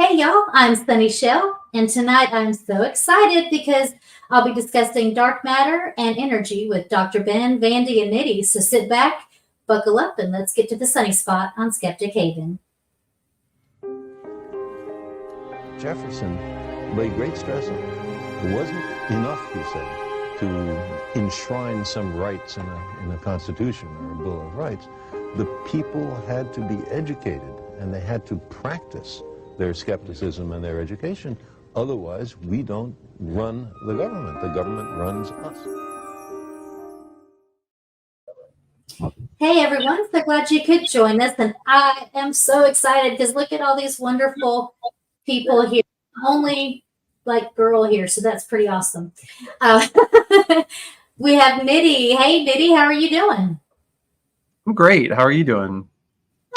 Hey y'all, I'm Sunny Shell, and tonight I'm so excited because I'll be discussing dark matter and energy with Dr. Ben, Vandy, and Nitty. So sit back, buckle up, and let's get to the sunny spot on Skeptic Haven. Jefferson laid great stress on it. It wasn't enough, he said, to enshrine some rights in a Constitution or a Bill of Rights. The people had to be educated, and they had to practice their skepticism and their education. Otherwise, we don't run the government. The government runs us. Hey everyone, so glad you could join us, and I am so excited because look at all these wonderful people here. Only like girl here, so that's pretty awesome. We have Nitty. Hey Nitty, how are you doing? I'm great. How are you doing?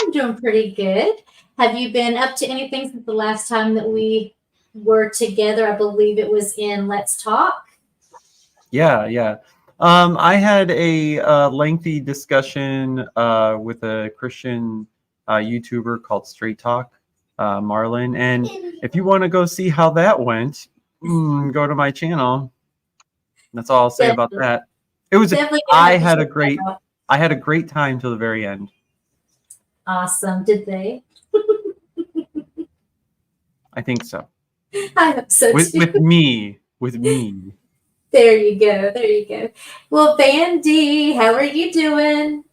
I'm doing pretty good. Have you been up to anything since the last time that we were together? I believe it was in Let's Talk. Yeah. I had a lengthy discussion with a Christian YouTuber called Straight Talk, Marlon. And if you want to go see how that went, go to my channel. That's all I'll say about that. It was. I had a great time till the very end. Awesome. Did they? I think so. I hope so too. With me. There you go. Well, Vandy, how are you doing?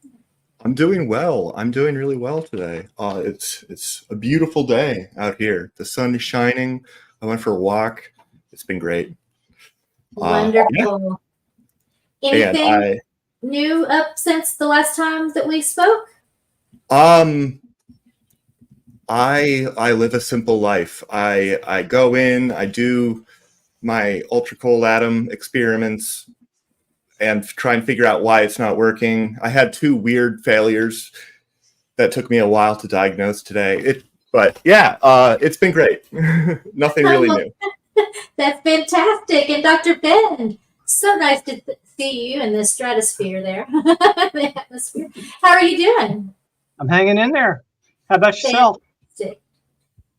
I'm doing well. I'm doing really well today. It's a beautiful day out here. The sun is shining. I went for a walk. It's been great. Wonderful. Yeah. Anything new up since the last time that we spoke? I live a simple life. I go in, I do my ultracold atom experiments and try and figure out why it's not working. I had 2 weird failures that took me a while to diagnose today. It's been great. Nothing really new. That's fantastic. And Dr. Ben, so nice to see you in the stratosphere there. The atmosphere. How are you doing? I'm hanging in there. How about yourself? Fantastic.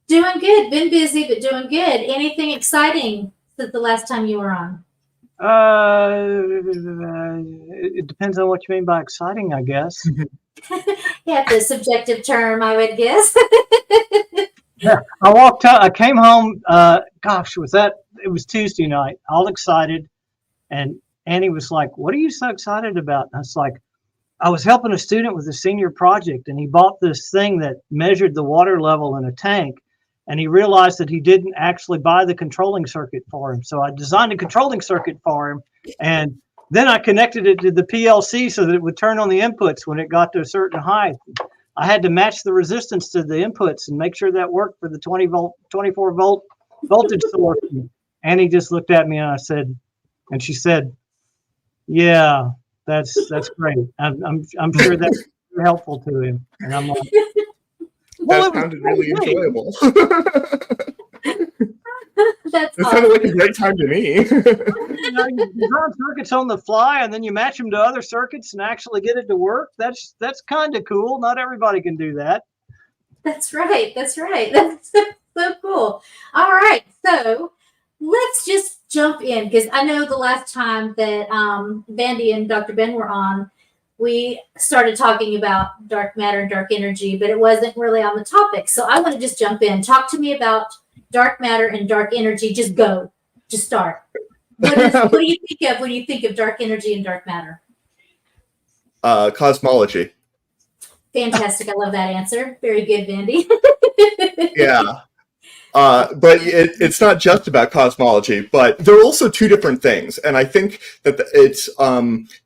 Doing good. Been busy, but doing good. Anything exciting since the last time you were on? It depends on what you mean by exciting, I guess. Yeah, the subjective term, I would guess. Yeah, I came home, it was Tuesday night, all excited. And Annie was like, "What are you so excited about?" And I was like, I was helping a student with a senior project, and he bought this thing that measured the water level in a tank. And he realized that he didn't actually buy the controlling circuit for him. So I designed a controlling circuit for him. And then I connected it to the PLC so that it would turn on the inputs when it got to a certain height. I had to match the resistance to the inputs and make sure that worked for the 24 volt voltage source. And he just looked at me and she said, "Yeah, that's great. I'm sure that's helpful to him." And I'm like, that sounded really enjoyable. That sounded like a great time to me. You design circuits on the fly, and then you match them to other circuits and actually get it to work. That's kind of cool. Not everybody can do that. That's right. That's so cool. All right, so let's just jump in because I know the last time that Vandy and Dr. Ben were on, we started talking about dark matter and dark energy, but it wasn't really on the topic. So I want to just jump in. Talk to me about dark matter and dark energy. Just go. Just start. What do you think of when you think of dark energy and dark matter? Cosmology. Fantastic. I love that answer. Very good, Vandy. Yeah. But it's not just about cosmology, but there are also 2 different things. And I think that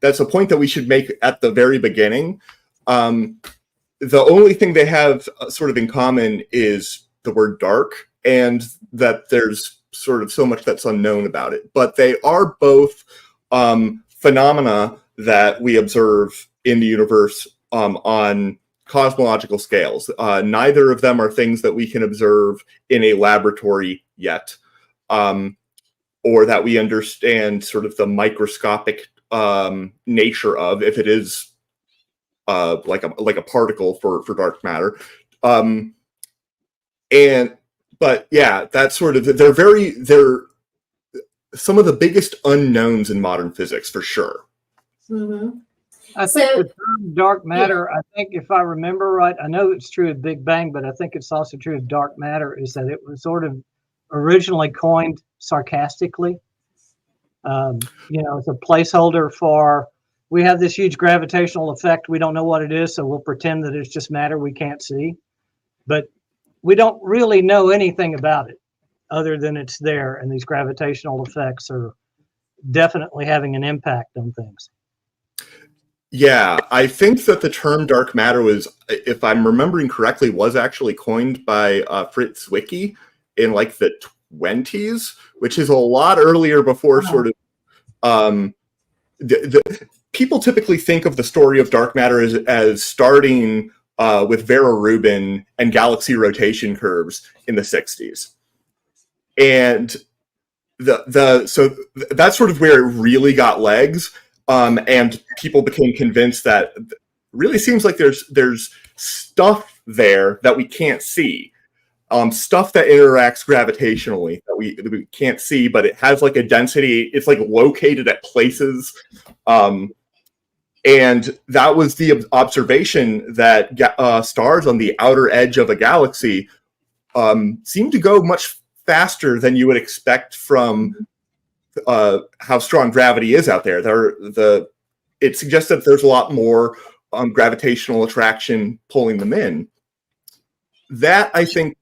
that's a point that we should make at the very beginning. The only thing they have sort of in common is the word dark, and that there's sort of so much that's unknown about it. But they are both phenomena that we observe in the universe on cosmological scales. Neither of them are things that we can observe in a laboratory yet, or that we understand sort of the microscopic nature of, if it is like a particle for dark matter. But But yeah, that's sort of they're some of the biggest unknowns in modern physics for sure. Mm-hmm. I think the term dark matter, I think if I remember right, I know it's true of Big Bang, but I think it's also true of dark matter, is that it was sort of originally coined sarcastically. It's a placeholder for, we have this huge gravitational effect. We don't know what it is, so we'll pretend that it's just matter we can't see. But we don't really know anything about it other than it's there, and these gravitational effects are definitely having an impact on things. Yeah, I think that the term dark matter was, if I'm remembering correctly, was actually coined by Fritz Zwicky in like the 20s, which is a lot earlier before sort of people typically think of the story of dark matter as starting with Vera Rubin and galaxy rotation curves in the 60s. And so that's sort of where it really got legs. And people became convinced that it really seems like there's stuff there that we can't see. Stuff that interacts gravitationally that we can't see, but it has like a density. It's like located at places. And that was the observation that stars on the outer edge of a galaxy seem to go much faster than you would expect from how strong gravity is out there. It suggests that there's a lot more gravitational attraction pulling them in. That, I think,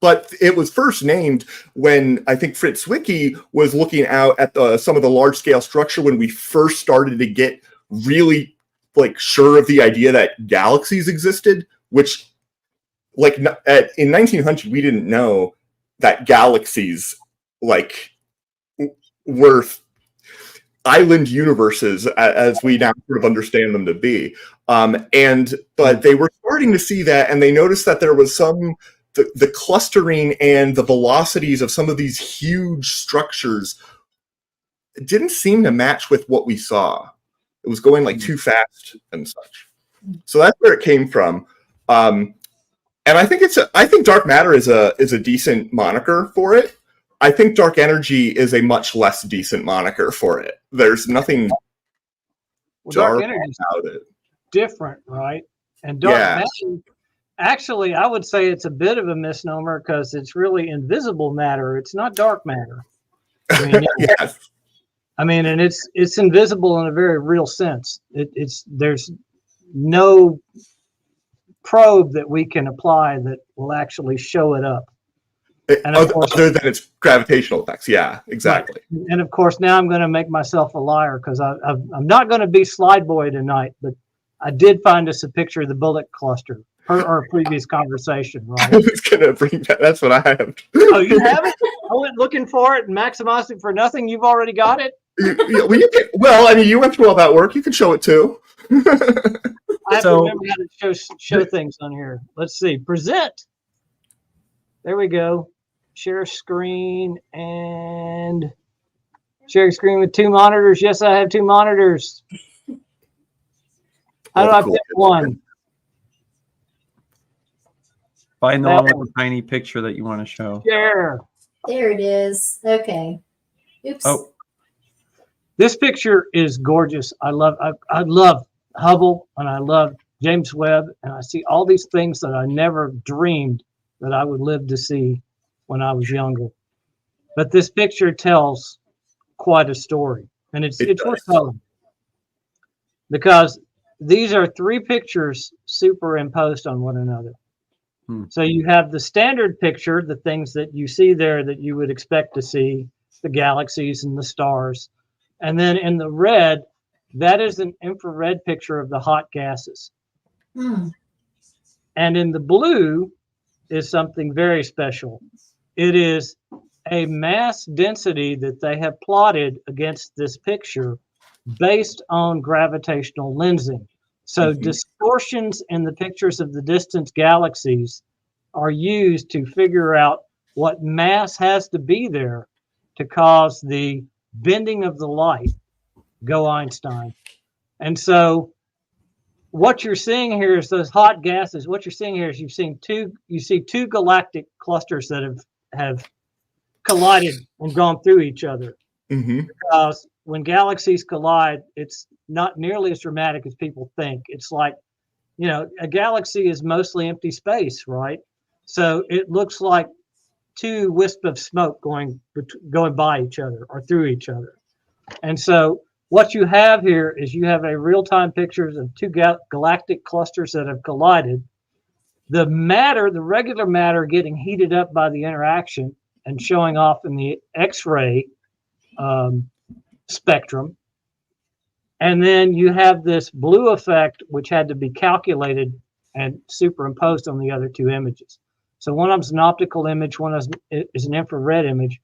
but it was first named when I think Fritz Zwicky was looking out at some of the large-scale structure when we first started to get really like sure of the idea that galaxies existed, which like in 1900 we didn't know that galaxies like were island universes as we now sort of understand them to be. But they were starting to see that, and they noticed that there was the clustering and the velocities of some of these huge structures didn't seem to match with what we saw. It was going like too fast and such. So that's where it came from. And I think dark matter is a decent moniker for it. I think dark energy is a much less decent moniker for it. There's nothing dark energy about it. Different, right? And dark matter, actually, I would say it's a bit of a misnomer because it's really invisible matter. It's not dark matter. I mean, yes. I mean, and it's invisible in a very real sense. There's no probe that we can apply that will actually show it up. And of course, other than its gravitational effects, yeah, exactly. Right. And of course, now I'm going to make myself a liar because I'm not going to be slide boy tonight, but I did find us a picture of the bullet cluster per our previous conversation. Right? I was going to bring that. That's what I have. Oh, you have it? I went looking for it and maximized it for nothing. You've already got it? Well, I mean, you went through all that work. You can show it too. I have to remember how to show things on here. Let's see. Present. There we go. Share screen and share screen with two monitors. Yes, I have two monitors. How do I pick one? Find the one with the tiny picture that you want to show. Share. There it is. Okay. Oops. Oh. This picture is gorgeous. I love Hubble and I love James Webb, and I see all these things that I never dreamed that I would live to see when I was younger. But this picture tells quite a story, and it's worth telling because these are three pictures superimposed on one another. So you have the standard picture, the things that you see there that you would expect to see, the galaxies and the stars. And then in the red, that is an infrared picture of the hot gases. And in the blue is something very special. It is a mass density that they have plotted against this picture based on gravitational lensing. So distortions in the pictures of the distant galaxies are used to figure out what mass has to be there to cause the bending of the light. Go Einstein. And so what you're seeing here is those hot gases. What you're seeing here is you see two galactic clusters that have have collided and gone through each other. Hmm. Because when galaxies collide, it's not nearly as dramatic as people think. It's like, a galaxy is mostly empty space, right? So it looks like two wisps of smoke going by each other or through each other. And so what you have here is you have a real-time pictures of two galactic clusters that have collided. The regular matter getting heated up by the interaction and showing off in the X-ray spectrum. And then you have this blue effect, which had to be calculated and superimposed on the other two images. So one of them's an optical image, one is an infrared image.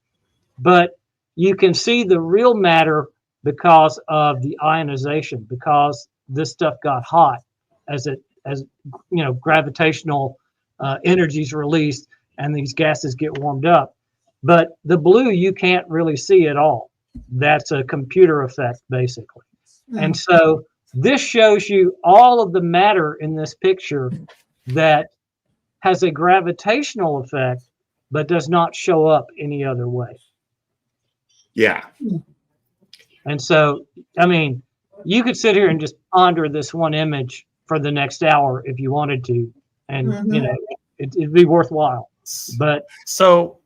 But you can see the real matter because of the ionization, because this stuff got hot as gravitational energy is released and these gases get warmed up. But the blue you can't really see at all. That's a computer effect, basically. And so this shows you all of the matter in this picture that has a gravitational effect, but does not show up any other way. Yeah. And so, I mean, you could sit here and just ponder this one image for the next hour if you wanted to, and it'd be worthwhile. But so,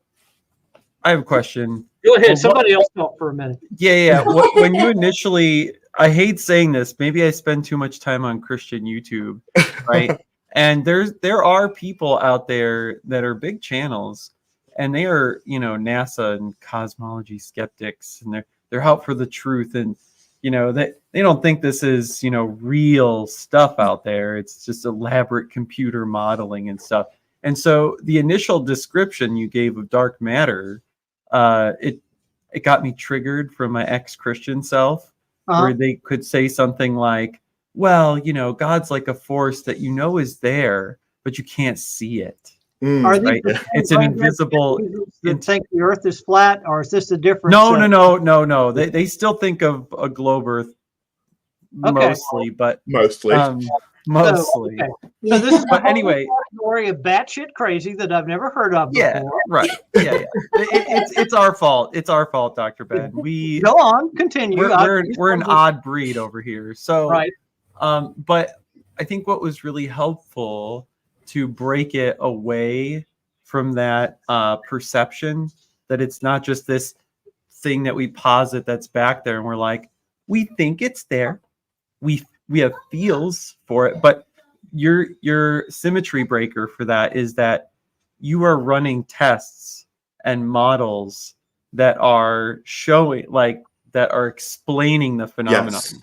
I have a question. Go ahead. Somebody else talk for a minute. Yeah. When you initially, I hate saying this, maybe I spend too much time on Christian YouTube, right? And there are people out there that are big channels, and they are, NASA and cosmology skeptics, and they're out for the truth, and they don't think this is real stuff out there. It's just elaborate computer modeling and stuff. And so the initial description you gave of dark matter, it got me triggered from my ex-Christian self, where they could say something like, well, God's like a force that is there, but you can't see it. Are these It's an invisible. You think the Earth is flat, or is this a different? No. They still think of a globe Earth mostly, but mostly. Mostly. So this is but anyway, category of batshit crazy that I've never heard of before. Yeah, right. Yeah. It's our fault. It's our fault, Dr. Ben. We go on, continue. We're an odd breed over here. So right. But I think what was really helpful to break it away from that perception that it's not just this thing that we posit that's back there, and we're like, we think it's there. We have feels for it, but your symmetry breaker for that is that you are running tests and models that are showing, that are explaining the phenomenon. Yes.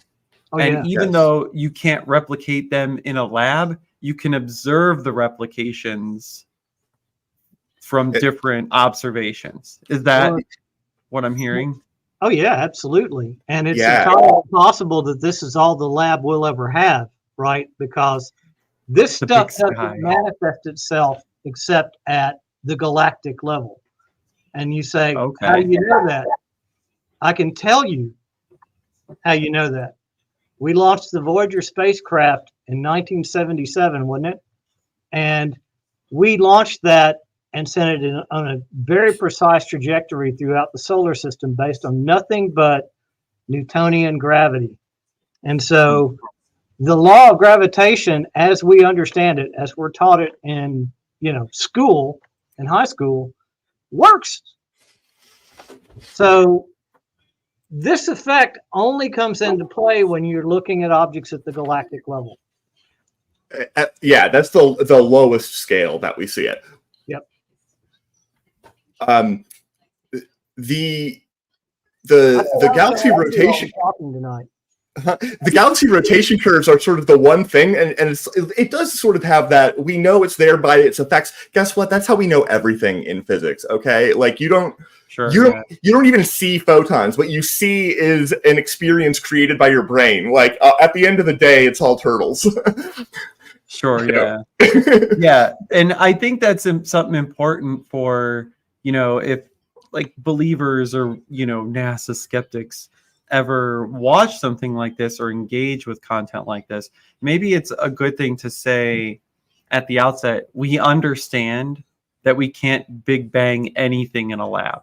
And even though you can't replicate them in a lab, you can observe the replications from different observations. Is that what I'm hearing? Oh, yeah, absolutely. And it's entirely possible that this is all the lab will ever have, right? Because this stuff doesn't manifest itself except at the galactic level. And you say, how do you know that? I can tell you how you know that. We launched the Voyager spacecraft in 1977, wasn't it? And we launched that and sent it on a very precise trajectory throughout the solar system based on nothing but Newtonian gravity. And so the law of gravitation, as we understand it, as we're taught it in school, in high school, works. So this effect only comes into play when you're looking at objects at the galactic level. Yeah, that's the lowest scale that we see it. Yep. The galaxy rotation. Tonight. The galaxy rotation curves are sort of the one thing, and it does sort of have that. We know it's there by its effects. Guess what? That's how we know everything in physics. Okay, like you don't even see photons. What you see is an experience created by your brain. Like at the end of the day, it's all turtles. Sure. Yeah. Yeah, and I think that's something important for if like believers or NASA skeptics ever watch something like this or engage with content like this, maybe it's a good thing to say at the outset, we understand that we can't Big Bang anything in a lab,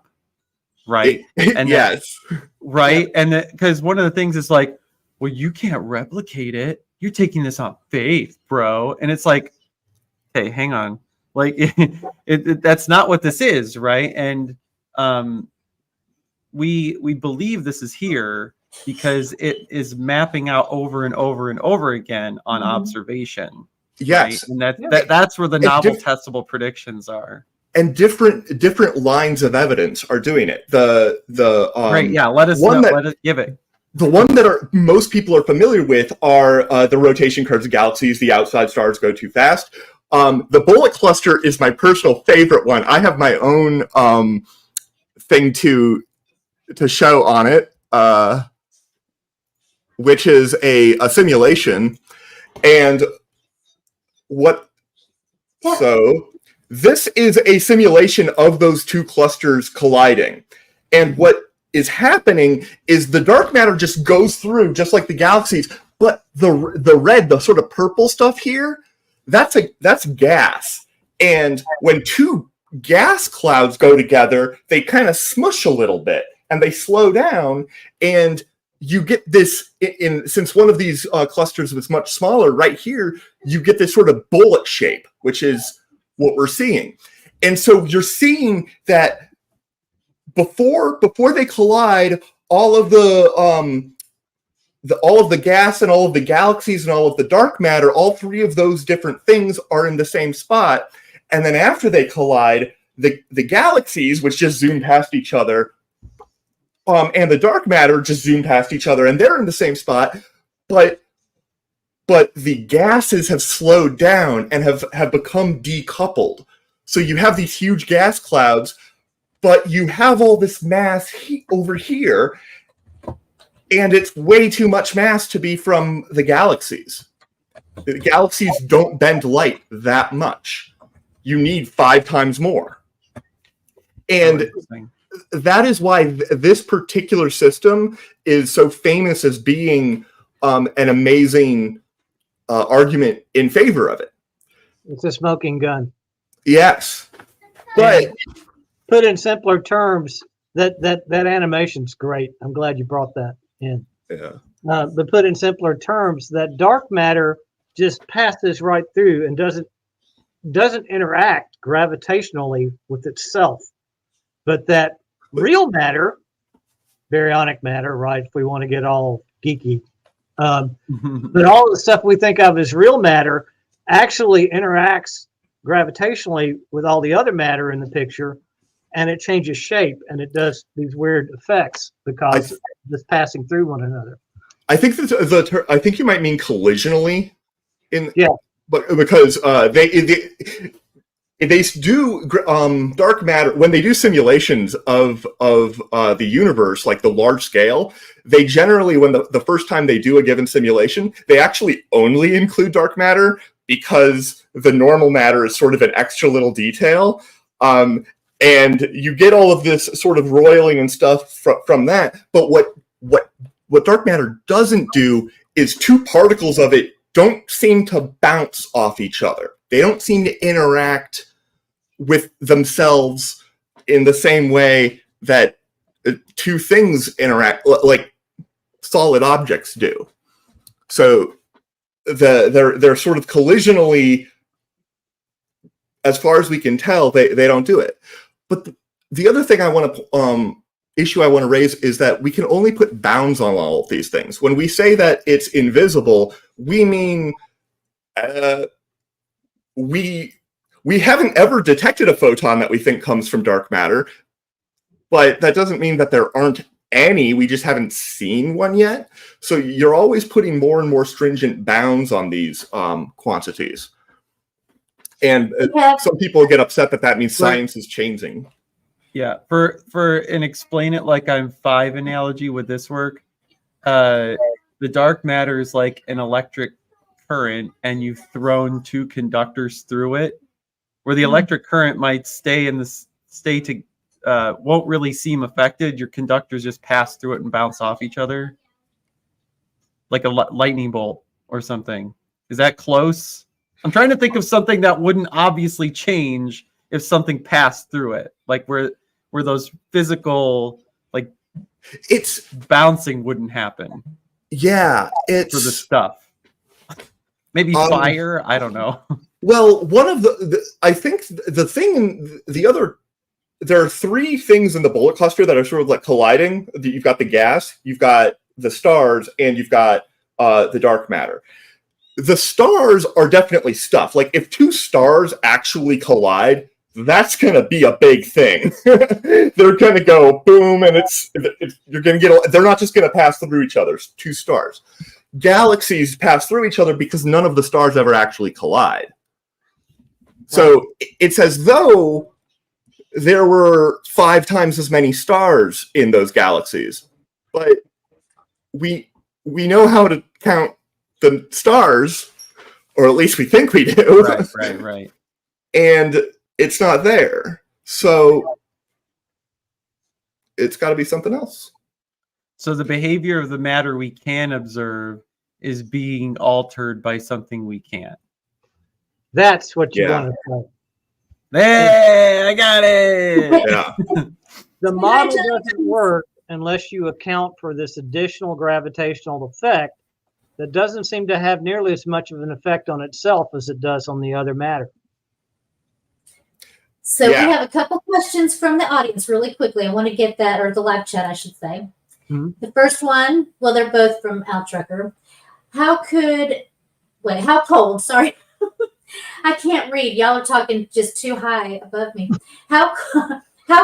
right? And yes. Right. And because one of the things is like, well, you can't replicate it. You're taking this on faith, bro. And it's like, hey, hang on. Like, that's not what this is, right? And we believe this is here because it is mapping out over and over and over again on observation. Yes. Right? And that's where the novel diff- testable predictions are. And different lines of evidence are doing it. Right, yeah. Let us give it. The one that most people are familiar with are the rotation curves of galaxies. The outside stars go too fast. The bullet cluster is my personal favorite one. I have my own thing to show on it, which is a simulation. And so this is a simulation of those two clusters colliding. And what is happening is the dark matter just goes through just like the galaxies, but the red, the sort of purple stuff here, that's gas. And when two gas clouds go together, they kind of smush a little bit and they slow down, and you get this since one of these clusters was much smaller right here, you get this sort of bullet shape, which is what we're seeing. And so you're seeing that before they collide, all of the gas and all of the galaxies and all of the dark matter, all three of those different things are in the same spot. And then after they collide, the galaxies, which just zoom past each other, and the dark matter just zoom past each other, and they're in the same spot, but the gases have slowed down and have become decoupled. So you have these huge gas clouds, but you have all this mass over here, and it's way too much mass to be from the galaxies. The galaxies don't bend light that much. You need 5 times more. And that is why this particular system is so famous as being an amazing argument in favor of it. It's a smoking gun. Yes. But and put in simpler terms, that animation's great. I'm glad you brought that in. Yeah. But put in simpler terms, that dark matter just passes right through and doesn't interact gravitationally with itself. But that real matter, baryonic matter, right? If we want to get all geeky, but all the stuff we think of as real matter actually interacts gravitationally with all the other matter in the picture, and it changes shape, and it does these weird effects because it's passing through one another. I think I think you might mean collisionally, but because they do dark matter when they do simulations of the universe, like the large scale. They generally, when the first time they do a given simulation, they actually only include dark matter because the normal matter is sort of an extra little detail, and you get all of this sort of roiling and stuff from that. But what dark matter doesn't do is two particles of it don't seem to bounce off each other. They don't seem to interact with themselves in the same way that two things interact, like solid objects do. So they're sort of collisionally, as far as we can tell, they don't do it. But the other thing I want to issue I want to raise is that we can only put bounds on all of these things. When we say that it's invisible, we mean we haven't ever detected a photon that we think comes from dark matter, but that doesn't mean that there aren't any. We just haven't seen one yet. So you're always putting more and more stringent bounds on these quantities. And some people get upset that means science is changing. Yeah, for an explain it like I'm 5 analogy, would this work? The dark matter is like an electric current, and you've thrown two conductors through it, where the electric current might stay in the state to won't really seem affected. Your conductors just pass through it and bounce off each other, like a lightning bolt or something. Is that close? I'm trying to think of something that wouldn't obviously change if something passed through it, like where those physical like It's bouncing wouldn't happen yeah, it's for the stuff. Maybe fire. I don't know. Well, one of I think the thing, the other, there are three things in the bullet cluster that are sort of like colliding. You've got the gas, you've got the stars, and you've got the dark matter. The stars are definitely stuff. Like if two stars actually collide, that's going to be a big thing. They're going to go boom, and you're going to get. They're not just going to pass through each other. Two stars. Galaxies pass through each other because none of the stars ever actually collide. So it's as though there were 5 times as many stars in those galaxies, but we know how to count the stars, or at least we think we do. Right. And it's not there. So it's got to be something else. So the behavior of the matter we can observe is being altered by something we can't. That's what you want to say. Hey, I got it. Yeah. The model doesn't work unless you account for this additional gravitational effect that doesn't seem to have nearly as much of an effect on itself as it does on the other matter. So we have a couple questions from the audience really quickly. I want to get that, or the live chat, I should say. Mm-hmm. The first one, well, they're both from Al Trucker. How cold, sorry. I can't read. Y'all are talking just too high above me. How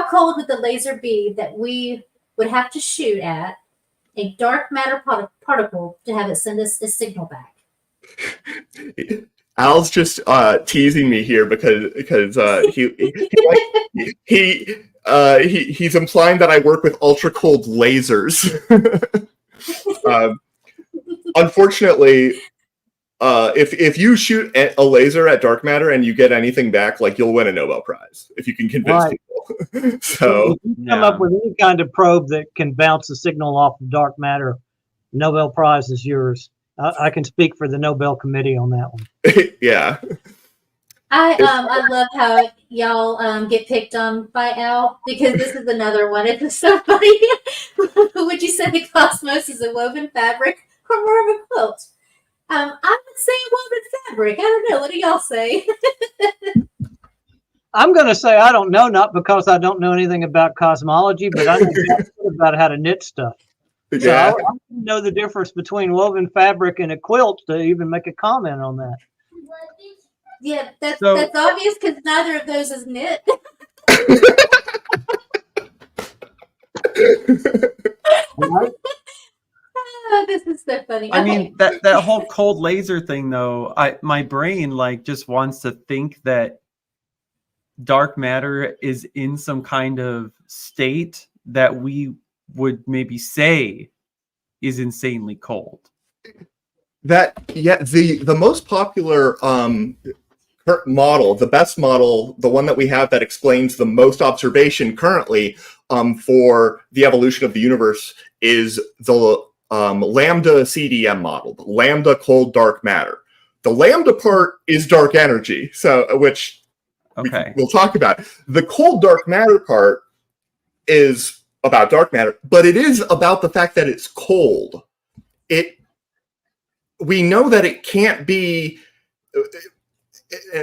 cold would the laser be that we would have to shoot at a dark matter particle to have it send us a signal back? Al's just teasing me here because he's implying that I work with ultracold lasers. Unfortunately, if you shoot a laser at dark matter and you get anything back, like you'll win a Nobel Prize if you can convince people. So if you come up with any kind of probe that can bounce a signal off of dark matter, Nobel Prize is yours. I can speak for the Nobel Committee on that one. Yeah. I love how y'all get picked on by Al, because this is another one. It's so funny. Would you say the cosmos is a woven fabric or more of a quilt? I would say woven fabric. I don't know. What do y'all say? I'm going to say I don't know, not because I don't know anything about cosmology, but I know about how to knit stuff. Yeah. So I don't know the difference between woven fabric and a quilt to even make a comment on that. Yeah, that's obvious because neither of those is knit. Right? Oh, this is so funny. I mean, that whole cold laser thing, though, my brain like just wants to think that dark matter is in some kind of state that we would maybe say is insanely cold. The most popular model, the best model, the one that we have that explains the most observation currently for the evolution of the universe is the lambda CDM model, the lambda cold dark matter. The lambda part is dark energy, which we'll talk about. The cold dark matter part is about dark matter, but it is about the fact that it's cold. We know that it can't be,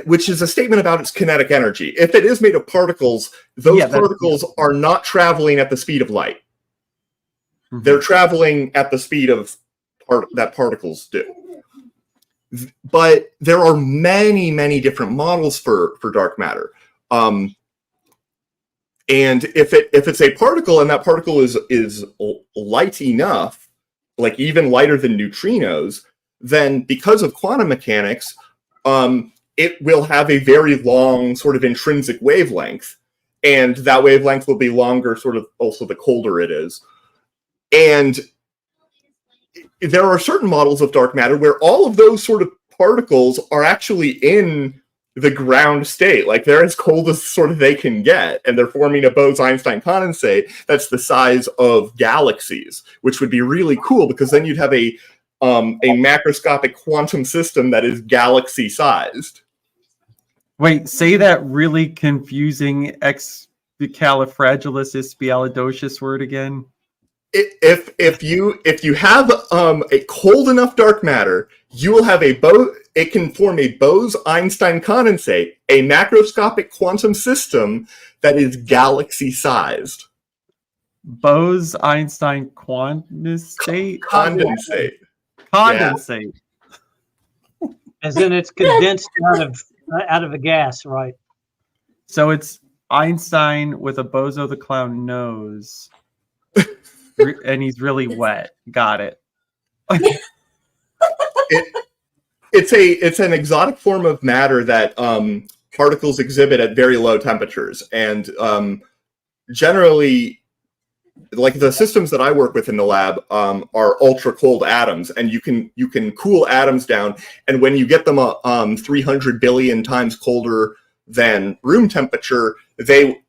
which is a statement about its kinetic energy. If it is made of particles, those particles are not traveling at the speed of light. Mm-hmm. They're traveling at the speed of that particles do. But there are many, many different models for dark matter. And if it's a particle and that particle is light enough, like even lighter than neutrinos, then because of quantum mechanics, it will have a very long sort of intrinsic wavelength. And that wavelength will be longer, sort of also the colder it is. And there are certain models of dark matter where all of those sort of particles are actually in the ground state. Like they're as cold as sort of they can get, and they're forming a Bose-Einstein condensate that's the size of galaxies, which would be really cool because then you'd have a macroscopic quantum system that is galaxy-sized. Wait, say that really confusing expicalifragilisticexpialidocious word again. If you have a cold enough dark matter, you will have it can form a Bose-Einstein condensate, a macroscopic quantum system that is galaxy-sized. Bose-Einstein condensate? Condensate. Condensate. As in it's condensed out of a gas, right? So it's Einstein with a Bozo the Clown nose. And he's really wet. Got it. It's an exotic form of matter that particles exhibit at very low temperatures, and generally, like the systems that I work with in the lab are ultra cold atoms, and you can cool atoms down, and when you get them 300 billion times colder than room temperature, they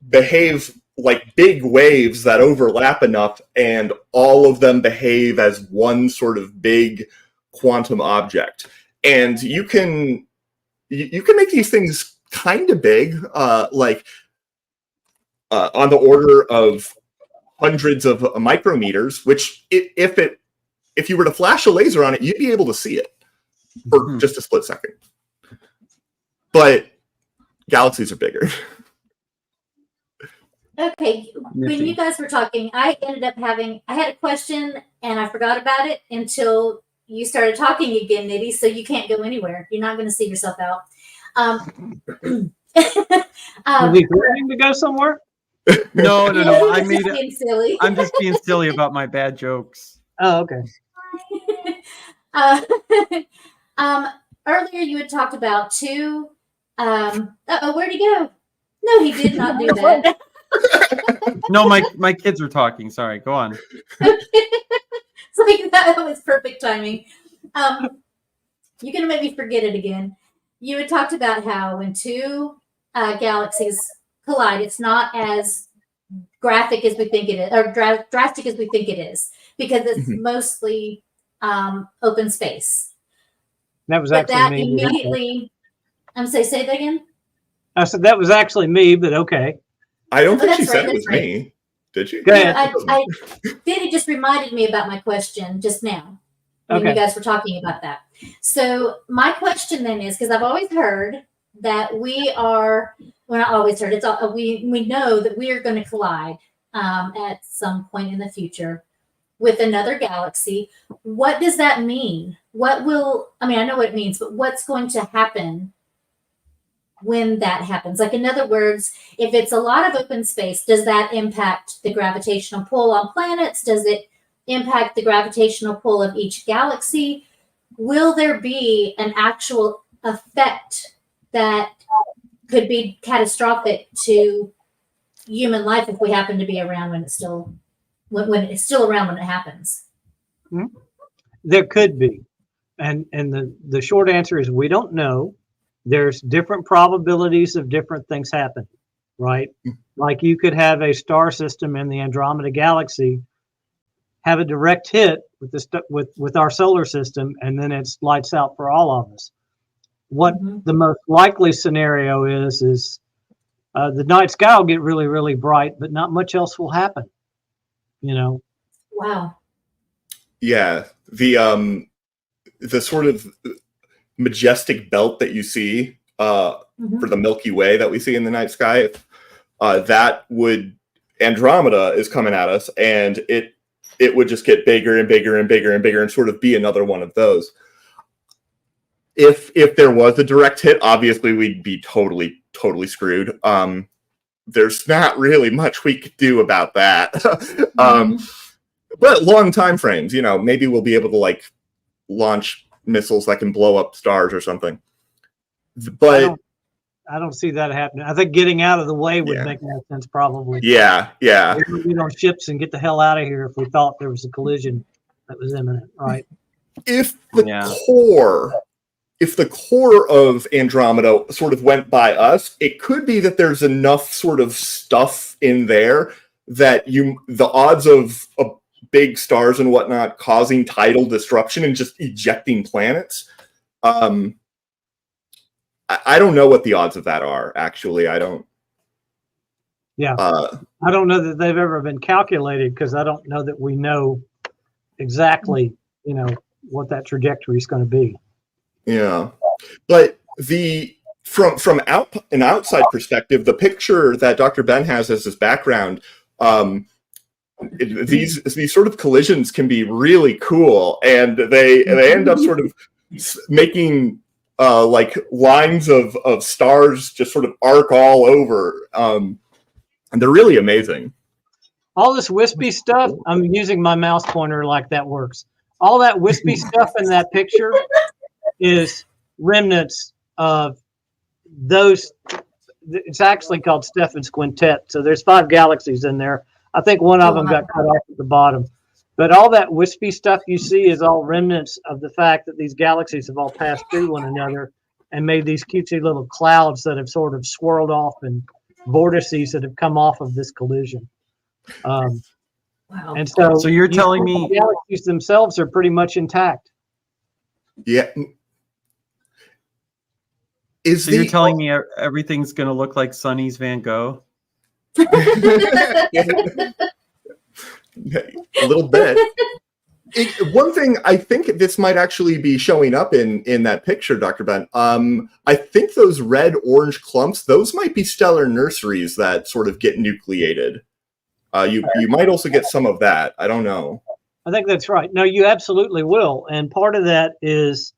behave like big waves that overlap enough, and all of them behave as one sort of big quantum object. And you can make these things kind of big, like on the order of hundreds of micrometers, which if you were to flash a laser on it, you'd be able to see it for just a split second. But galaxies are bigger. Okay, when you guys were talking, I had a question and I forgot about it until you started talking again, Nitty, so you can't go anywhere. You're not going to see yourself out. Are we planning to go somewhere? No. I'm just being silly. I'm just being silly about my bad jokes. Oh, okay. Earlier you had talked about two. Where'd he go? No, he did not do that. No, my kids were talking. Sorry, go on. It's like that was perfect timing. You're gonna make me forget it again. You had talked about how when two galaxies collide, it's not as graphic as we think it is, or drastic as we think it is, because it's mostly open space. That was But actually that me. immediately. I'm sorry, say that again. I said that was actually me, but okay. I don't think that's she said right, it was that's right. me. Did you? Go ahead. I did. It just reminded me about my question just now when you guys were talking about that. So my question then is, because I've always heard that we are, well, not always heard, it's all, we know that we are going to collide at some point in the future with another galaxy. What does that mean? I know what it means, but what's going to happen when that happens? Like, in other words, if it's a lot of open space, does that impact the gravitational pull on planets? Does it impact the gravitational pull of each galaxy? Will there be an actual effect that could be catastrophic to human life if we happen to be around when it's still around when it happens? There could be. And the short answer is we don't know. There's different probabilities of different things happening, right? Like you could have a star system in the Andromeda galaxy have a direct hit with our solar system, and then it's lights out for all of us. What the most likely scenario is the night sky will get really, really bright, but not much else will happen. Wow. Yeah, the sort of majestic belt that you see for the Milky Way that we see in the night sky, Andromeda is coming at us, and it would just get bigger and bigger and bigger and bigger and sort of be another one of those. If there was a direct hit, obviously we'd be totally screwed. There's not really much we could do about that. But long time frames, maybe we'll be able to launch missiles that can blow up stars or something. But I don't see that happening. I think getting out of the way would make more sense, probably. Yeah. We would get on ships and get the hell out of here if we thought there was a collision that was imminent, right? If the core of Andromeda sort of went by us, it could be that there's enough sort of stuff in there that the odds of big stars and whatnot causing tidal disruption and just ejecting planets, I don't know what the odds of that are. Actually, I don't. Yeah, I don't know that they've ever been calculated because I don't know that we know exactly, what that trajectory is going to be. Yeah, but from an outside perspective, the picture that Dr. Ben has as his background, these sort of collisions can be really cool, and they end up sort of making like lines of stars just sort of arc all over, and they're really amazing. All this wispy stuff, I'm using my mouse pointer like that works. All that wispy stuff in that picture is remnants of those. It's actually called Stephan's Quintet. So there's 5 galaxies in there. I think one of them got cut off at the bottom. But all that wispy stuff you see is all remnants of the fact that these galaxies have all passed through one another and made these cutesy little clouds that have sort of swirled off and vortices that have come off of this collision. Wow. And so you're telling me the galaxies themselves are pretty much intact. Yeah. You're telling me everything's going to look like Sonny's Van Gogh? A little bit. One thing I think this might actually be showing up in that picture, Dr. Ben. I think those red-orange clumps, those might be stellar nurseries that sort of get nucleated. You might also get some of that. I don't know. I think that's right. No, you absolutely will. And part of that is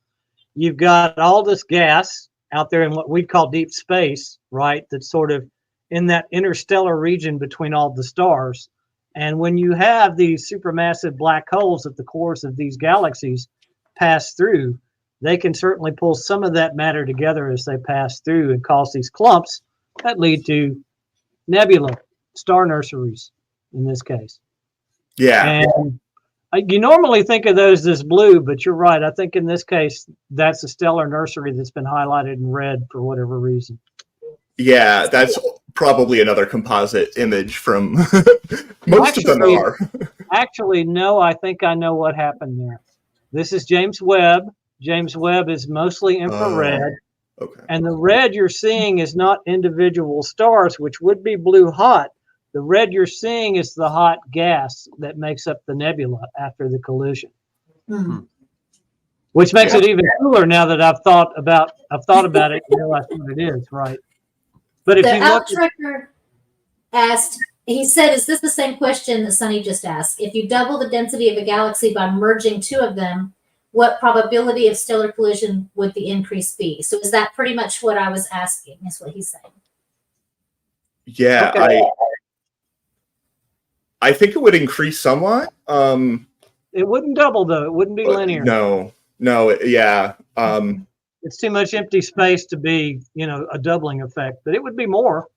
you've got all this gas out there in what we call deep space, right? That's sort of in that interstellar region between all the stars. And when you have these supermassive black holes at the cores of these galaxies pass through, they can certainly pull some of that matter together as they pass through and cause these clumps that lead to nebula, star nurseries in this case. Yeah. And you normally think of those as blue, but you're right. I think in this case, that's a stellar nursery that's been highlighted in red for whatever reason. Yeah, that's probably another composite image from most of them are. Actually, no, I think I know what happened there. This is James Webb. James Webb is mostly infrared. Okay. And the red you're seeing is not individual stars, which would be blue hot. The red you're seeing is the hot gas that makes up the nebula after the collision. Mm-hmm. Which makes it even cooler now that I've thought about it and realized what it is, right? But if the you look Outtrekker asked, he said, is this the same question that Sonny just asked? If you double the density of a galaxy by merging 2 of them, what probability of stellar collision would the increase be? So is that pretty much what I was asking, is what he's saying? Yeah, okay. I think it would increase somewhat. It wouldn't double, though. It wouldn't be linear. No, yeah. It's too much empty space to be, a doubling effect, but it would be more.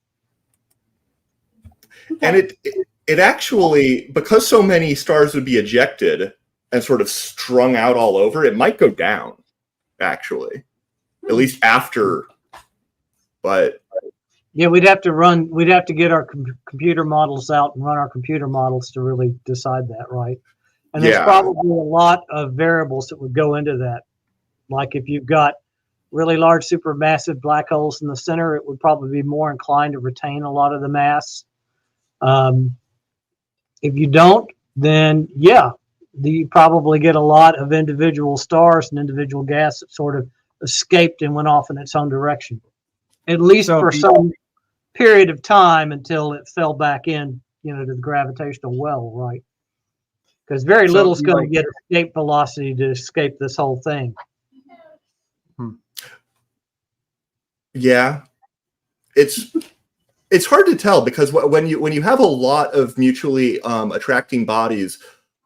Okay. And it actually, because so many stars would be ejected and sort of strung out all over, it might go down, actually. At least after, but... Yeah, we'd have to get our computer models out and run our computer models to really decide that, right? And there's probably a lot of variables that would go into that. Like if you've got really large supermassive black holes in the center, it would probably be more inclined to retain a lot of the mass. If you don't, then you probably get a lot of individual stars and individual gas that sort of escaped and went off in its own direction, at least for some period of time until it fell back in, to the gravitational well, right? Because very little is going to get escape velocity to escape this whole thing. Yeah, it's hard to tell because when you have a lot of mutually attracting bodies,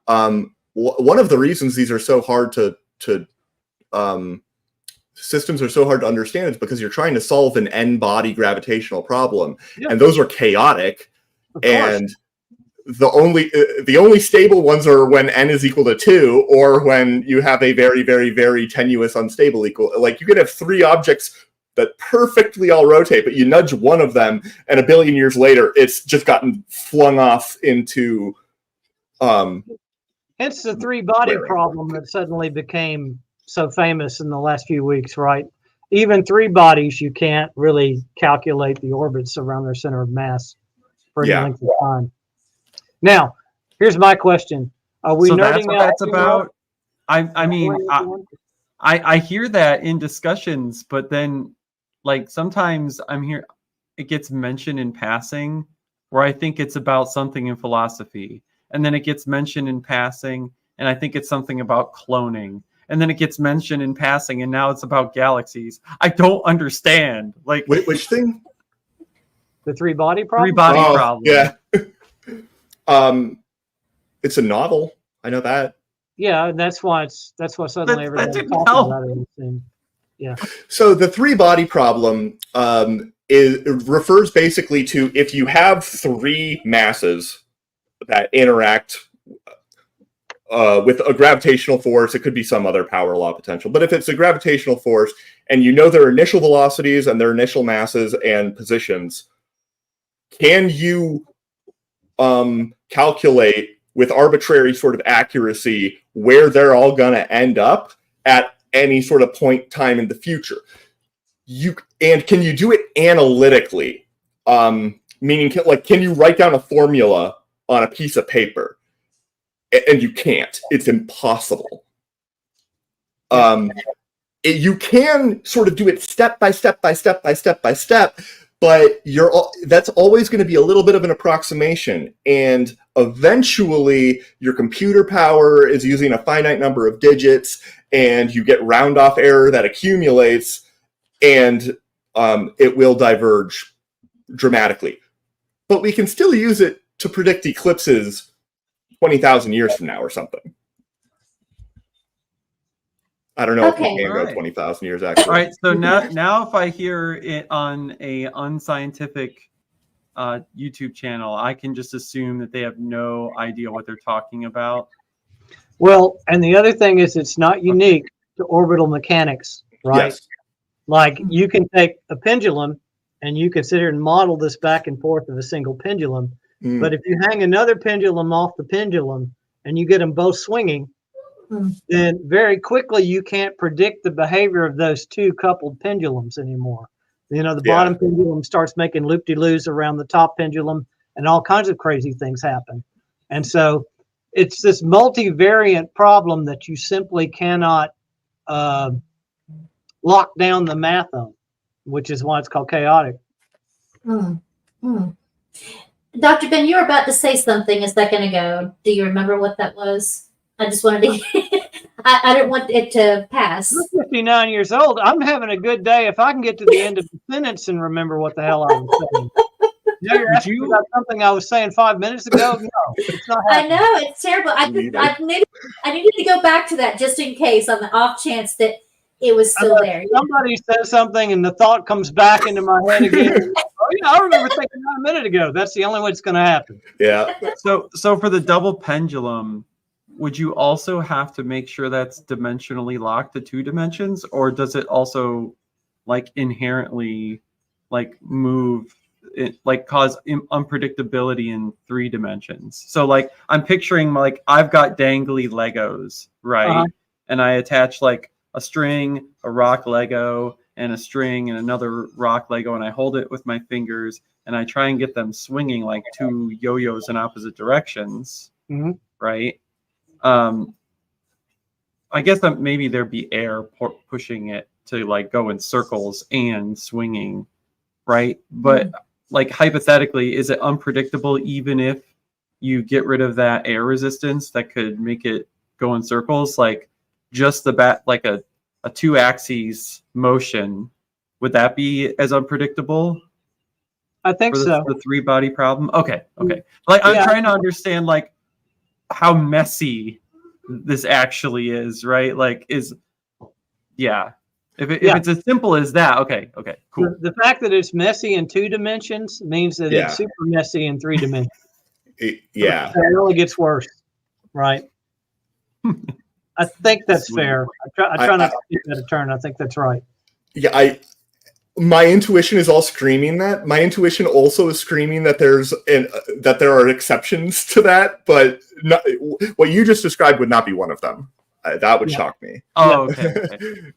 one of the reasons these are so hard to systems are so hard to understand is because you're trying to solve an n-body gravitational problem, and those are chaotic, and the only stable ones are when n is equal to 2, or when you have a very, very, very tenuous unstable equal. Like you could have 3 objects that perfectly all rotate, but you nudge one of them, and a billion years later, it's just gotten flung off into. Hence the 3-body problem that suddenly became so famous in the last few weeks, right? even three bodies, you can't really calculate the orbits around their center of mass for any Yeah. length of time. Now, here's my question: are we So that's nerding what out that's too much? about. I mean, I hear that in discussions, but then like sometimes it gets mentioned in passing where I think it's about something in philosophy, and then it gets mentioned in passing and I think it's something about cloning, and then it gets mentioned in passing and now it's about galaxies. I don't understand. Like Wait, which thing? The three-body problem. Three-body problem. Yeah. It's a novel. I know that. Yeah, that's why suddenly That everyone's didn't talking help. about it. And yeah. So the three-body problem refers basically to if you have three masses that interact with a gravitational force. It could be some other power law potential, but if it's a gravitational force and you know their initial velocities and their initial masses and positions, can you calculate with arbitrary sort of accuracy where they're all going to end up at any sort of point time in the future? And can you do it analytically? Meaning, can you write down a formula on a piece of paper? And you can't. It's impossible. You can sort of do it step by step by step by step by step, but that's always going to be a little bit of an approximation. And eventually, your computer power is using a finite number of digits, and you get round-off error that accumulates, and it will diverge dramatically. But we can still use it to predict eclipses 20,000 years from now or something. I don't know if we can go 20,000 years, actually. All right, so now if I hear it on a unscientific YouTube channel, I can just assume that they have no idea what they're talking about. Well, and the other thing is it's not unique to orbital mechanics, right? Yes. Like you can take a pendulum and you can sit here and model this back and forth of a single pendulum. But if you hang another pendulum off the pendulum and you get them both swinging, then very quickly you can't predict the behavior of those two coupled pendulums anymore. You know, the bottom pendulum starts making loop-de-loos around the top pendulum, and all kinds of crazy things happen. And so it's this multivariant problem that you simply cannot lock down the math on, which is why it's called chaotic. Dr. Ben, you were about to say something a second ago. Do you remember what that was? I just wanted to, I didn't want it to pass. I'm 59 years old. I'm having a good day if I can get to the end of the sentence and remember what the hell I was saying. Now you're asking about something I was saying 5 minutes ago? No, it's not happening. I know, it's terrible. I needed to go back to that just in case on the off chance that it was still there. Somebody says something and the thought comes back into my head again. Oh, yeah, I remember thinking that a minute ago. That's the only way it's going to happen. Yeah. So for the double pendulum, would you also have to make sure that's dimensionally locked to 2 dimensions, or does it also like inherently like move it, like cause unpredictability in 3 dimensions? So like I'm picturing like I've got dangly Legos, right? And I attach like a string, a rock Lego, and a string and another rock Lego, and I hold it with my fingers and I try and get them swinging like 2 yo-yos in opposite directions, right? I guess that maybe there'd be air pushing it to like go in circles and swinging, right? But like hypothetically, is it unpredictable even if you get rid of that air resistance that could make it go in circles? Like just like a 2 axes motion, would that be as unpredictable? I think so. The 3-body problem. Okay. Like I'm trying to understand like how messy this actually is, right? Like if it's as simple as that, okay, cool. The fact that it's messy in 2 dimensions means that it's super messy in 3 dimensions. Yeah. It only gets worse, right? I think that's fair. I try not to keep that a turn. I think that's right. Yeah, my intuition is all screaming that. My intuition also is screaming that that there are exceptions to that, but what you just described would not be one of them. That would shock me. Oh, okay.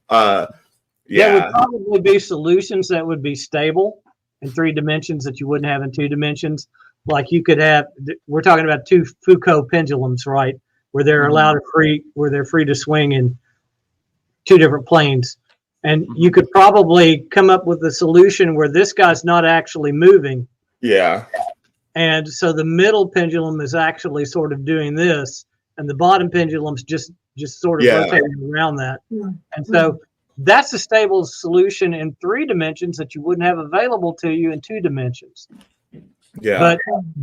There would Yeah. probably be solutions that would be stable in 3 dimensions that you wouldn't have in 2 dimensions. Like you could have, we're talking about 2 Foucault pendulums, right? Where they're allowed where they're free to swing in 2 different planes. And you could probably come up with a solution where this guy's not actually moving. Yeah. And so the middle pendulum is actually sort of doing this, and the bottom pendulum's just sort of rotating around that. And so that's a stable solution in 3 dimensions that you wouldn't have available to you in 2 dimensions. Yeah. But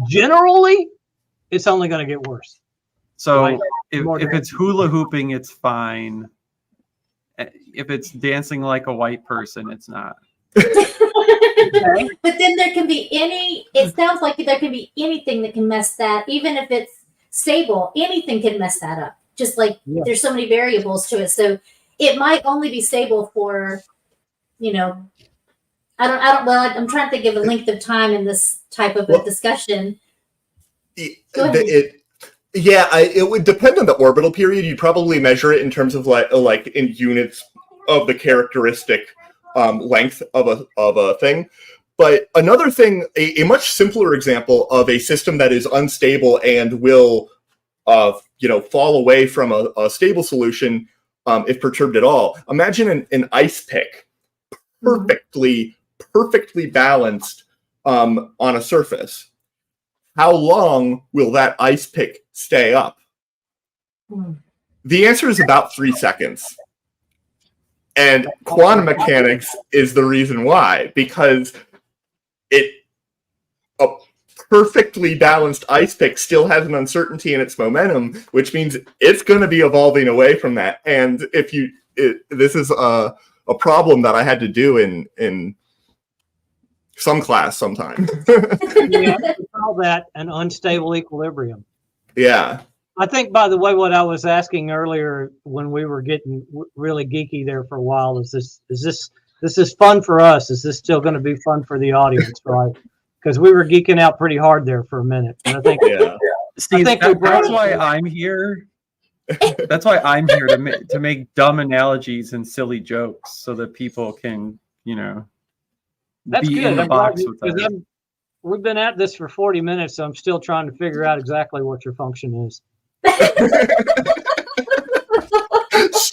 generally, it's only going to get worse. So Like, if it's hula hooping, it's fine. If it's dancing like a white person, it's not. Okay. But then there can be it sounds like there can be anything that can mess that, even if it's stable, anything can mess that up. Just like there's so many variables to it. So it might only be stable for, well, I'm trying to think of a length of time in this type of a discussion. Go ahead. It would depend on the orbital period. You'd probably measure it in terms of like in units of the characteristic length of a thing. But another thing, a much simpler example of a system that is unstable and will fall away from a stable solution if perturbed at all. Imagine an ice pick perfectly balanced on a surface. How long will that ice pick stay up? The answer is about 3 seconds. And quantum mechanics is the reason why, because a perfectly balanced ice pick still has an uncertainty in its momentum, which means it's going to be evolving away from that. And this is a problem that I had to do in some class sometime. We have to call that an unstable equilibrium. Yeah. I think, by the way, what I was asking earlier when we were getting really geeky there for a while is this fun for us? Is this still going to be fun for the audience, right? Because we were geeking out pretty hard there for a minute. And I think, Steve, that's why I'm here. That's why I'm here to make dumb analogies and silly jokes so that people can, that's be good. in the I'm box glad with us. We've been at this for 40 minutes, so I'm still trying to figure out exactly what your function is.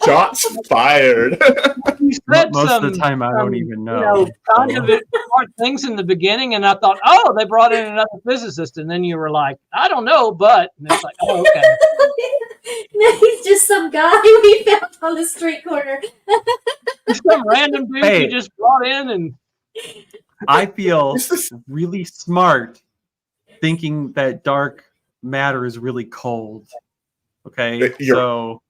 Shots fired. You said Most of the time, I don't even know. Kind of smart things in the beginning, and I thought, oh, they brought in another physicist, and then you were like, I don't know, but and it's like, oh, okay. No, he's just some guy we found on the street corner. Some random dude you just brought in, and I feel really smart thinking that dark matter is really cold. Okay, so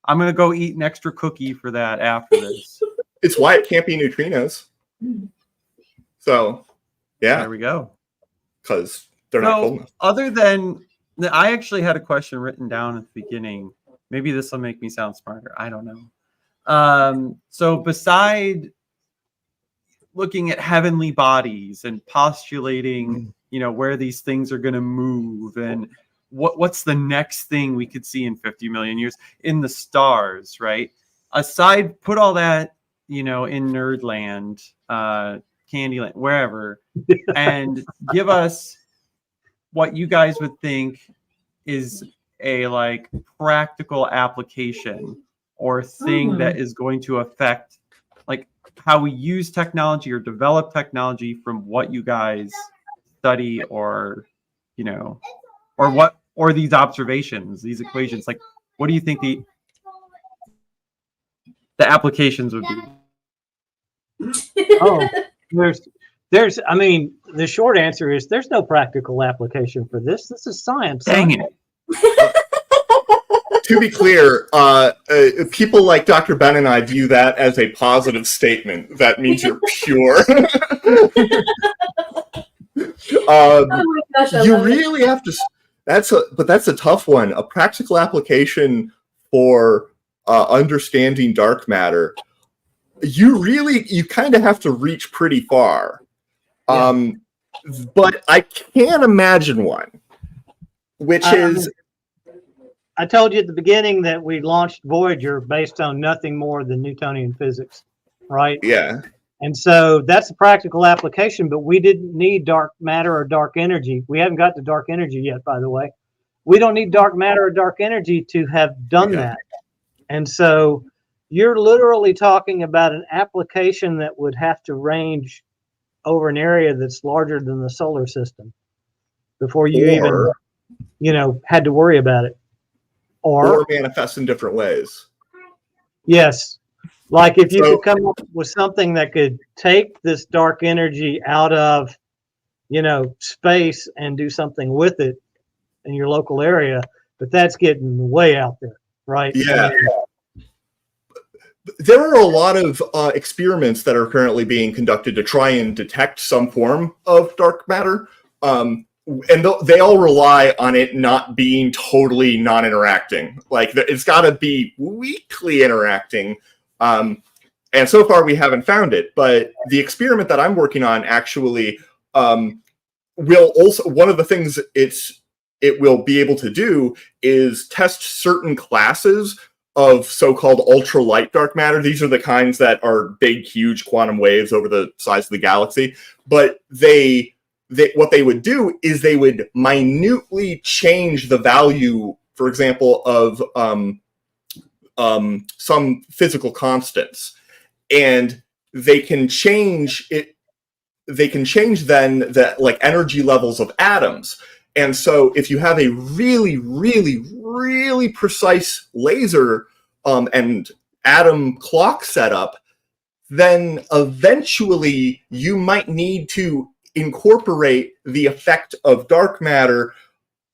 I'm gonna go eat an extra cookie for that after this. It's why it can't be neutrinos. So, yeah, there we go. Because they're not cold enough. Other than, I actually had a question written down at the beginning. Maybe this will make me sound smarter. I don't know. So beside looking at heavenly bodies and postulating, where these things are going to move and what's the next thing we could see in 50 million years in the stars, right? Aside, put all that, in Nerdland, Candyland, wherever, and give us what you guys would think is a practical application or thing that is going to affect how we use technology or develop technology from what you guys study or these observations, these equations. What do you think the applications would be? Oh, the short answer is there's no practical application for this. This is science. Dang it. To be clear, people like Dr. Ben and I view that as a positive statement. That means you're pure. Oh my gosh, I you love really have to. That's a tough one. A practical application for understanding dark matter. You kind of have to reach pretty far. But I can imagine one, which is. I told you at the beginning that we launched Voyager based on nothing more than Newtonian physics, right? Yeah. And so that's a practical application, but we didn't need dark matter or dark energy. We haven't got to dark energy yet, by the way. We don't need dark matter or dark energy to have done that. And so you're literally talking about an application that would have to range over an area that's larger than the solar system before you even, had to worry about it. Or manifest in different ways. Yes. Like if you could come up with something that could take this dark energy out of, space and do something with it in your local area, but that's getting way out there, right? Yeah. There are a lot of experiments that are currently being conducted to try and detect some form of dark matter. And they all rely on it not being totally non-interacting. Like it's got to be weakly interacting. And so far we haven't found it. But the experiment that I'm working on actually will also, one of the things it will be able to do is test certain classes of so-called ultralight dark matter. These are the kinds that are big, huge quantum waves over the size of the galaxy. But what they would do is they would minutely change the value, for example, of some physical constants, and they can change it. They can change then the energy levels of atoms. And so if you have a really, really, really precise laser and atom clock setup, then eventually you might need to incorporate the effect of dark matter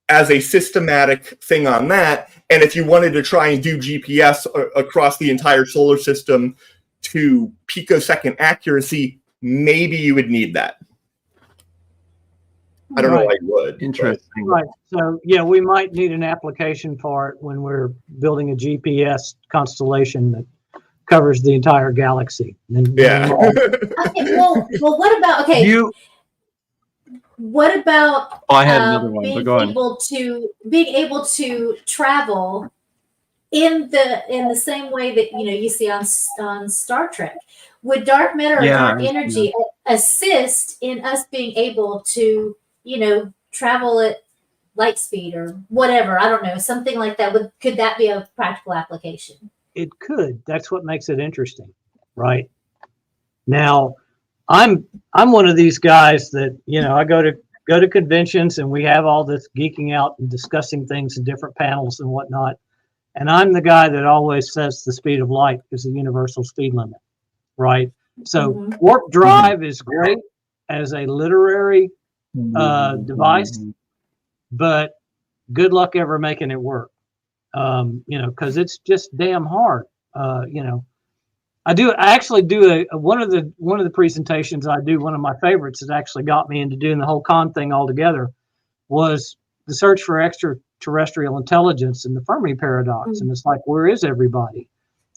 as a systematic thing on that. And if you wanted to try and do GPS across the entire solar system to picosecond accuracy, maybe you would need that. I don't know why you would. Interesting. Right. So, we might need an application for it when we're building a GPS constellation that covers the entire galaxy. Yeah. Okay, well, what about, what about I had another one, but go on. being able to travel in the same way that you see on Star Trek? Would dark matter or dark energy assist in us being able to travel at light speed or whatever? I don't know, something like that. Could that be a practical application? It could. That's what makes it interesting, right? Now, I'm one of these guys that I go to conventions and we have all this geeking out and discussing things in different panels and whatnot. And I'm the guy that always says the speed of light is the universal speed limit, right? So warp drive is great as a literary device, but good luck ever making it work. Because it's just damn hard. I actually do one of the presentations I do, one of my favorites that actually got me into doing the whole con thing altogether, was the search for extraterrestrial intelligence and the Fermi paradox. And it's like, where is everybody?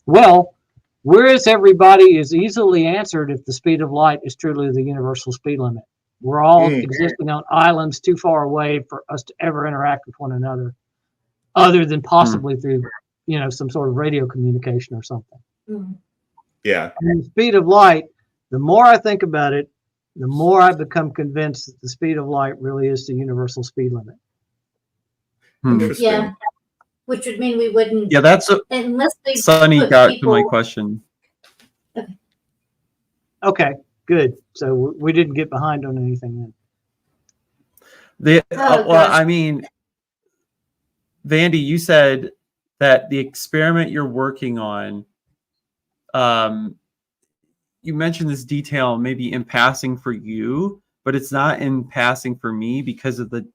Well, where is everybody is easily answered if the speed of light is truly the universal speed limit. We're all existing on islands too far away for us to ever interact with one another, other than possibly through, some sort of radio communication or something. Yeah. And the speed of light, the more I think about it, the more I become convinced that the speed of light really is the universal speed limit. Interesting. Yeah. Which would mean we wouldn't. Yeah, that's unless they Sunny got to my question. Okay, good. So we didn't get behind on anything Vandy, then. you said that the experiment you're working on, you mentioned this detail maybe in passing for you, but it's not in passing for me because of the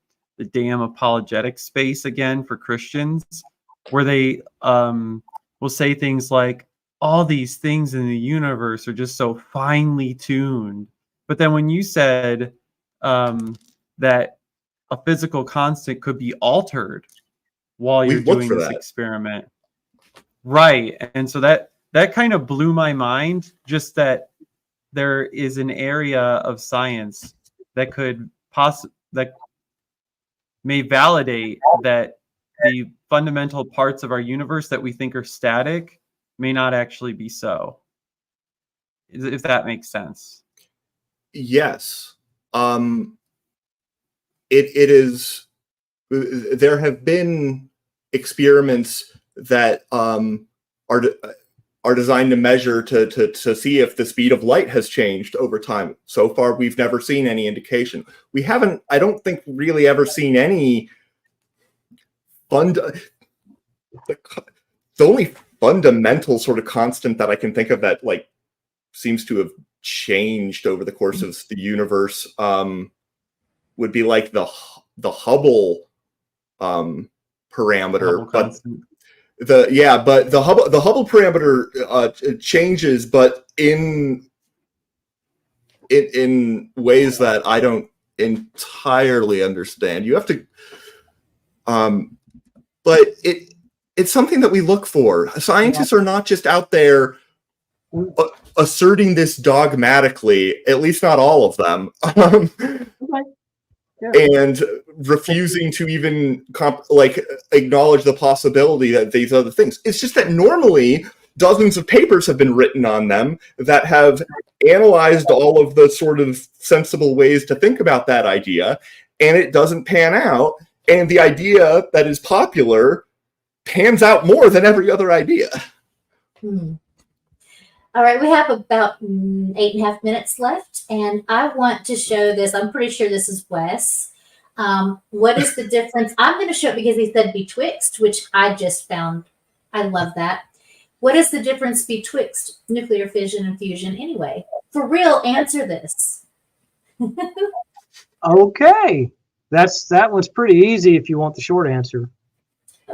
damn apologetic space again for Christians, where they will say things like, all these things in the universe are just so finely tuned. But then when you said that a physical constant could be altered while you're doing this experiment. Right. And so that kind of blew my mind, just that there is an area of science that could that may validate that the fundamental parts of our universe that we think are static may not actually be so. If that makes sense. Yes. It is. There have been experiments that are designed to measure to see if the speed of light has changed over time. So far, we've never seen any indication. We haven't, I don't think, really ever seen any the only fundamental sort of constant that I can think of that like seems to have changed over the course of the universe would be like the Hubble parameter, Hubble but constant. the Hubble parameter changes, but in ways that I don't entirely understand. You have to, but it's something that we look for. Scientists are not just out there asserting this dogmatically, at least not all of them, and refusing to even acknowledge the possibility that these other things. It's just that normally dozens of papers have been written on them that have analyzed all of the sort of sensible ways to think about that idea, and it doesn't pan out. And the idea that is popular pans out more than every other idea. All right, we have about 8.5 minutes left, and I want to show this. I'm pretty sure this is Wes. What is the difference? I'm going to show it because he said betwixt, which I just found. I love that. What is the difference betwixt nuclear fission and fusion anyway? For real, answer this. Okay. That one's pretty easy if you want the short answer.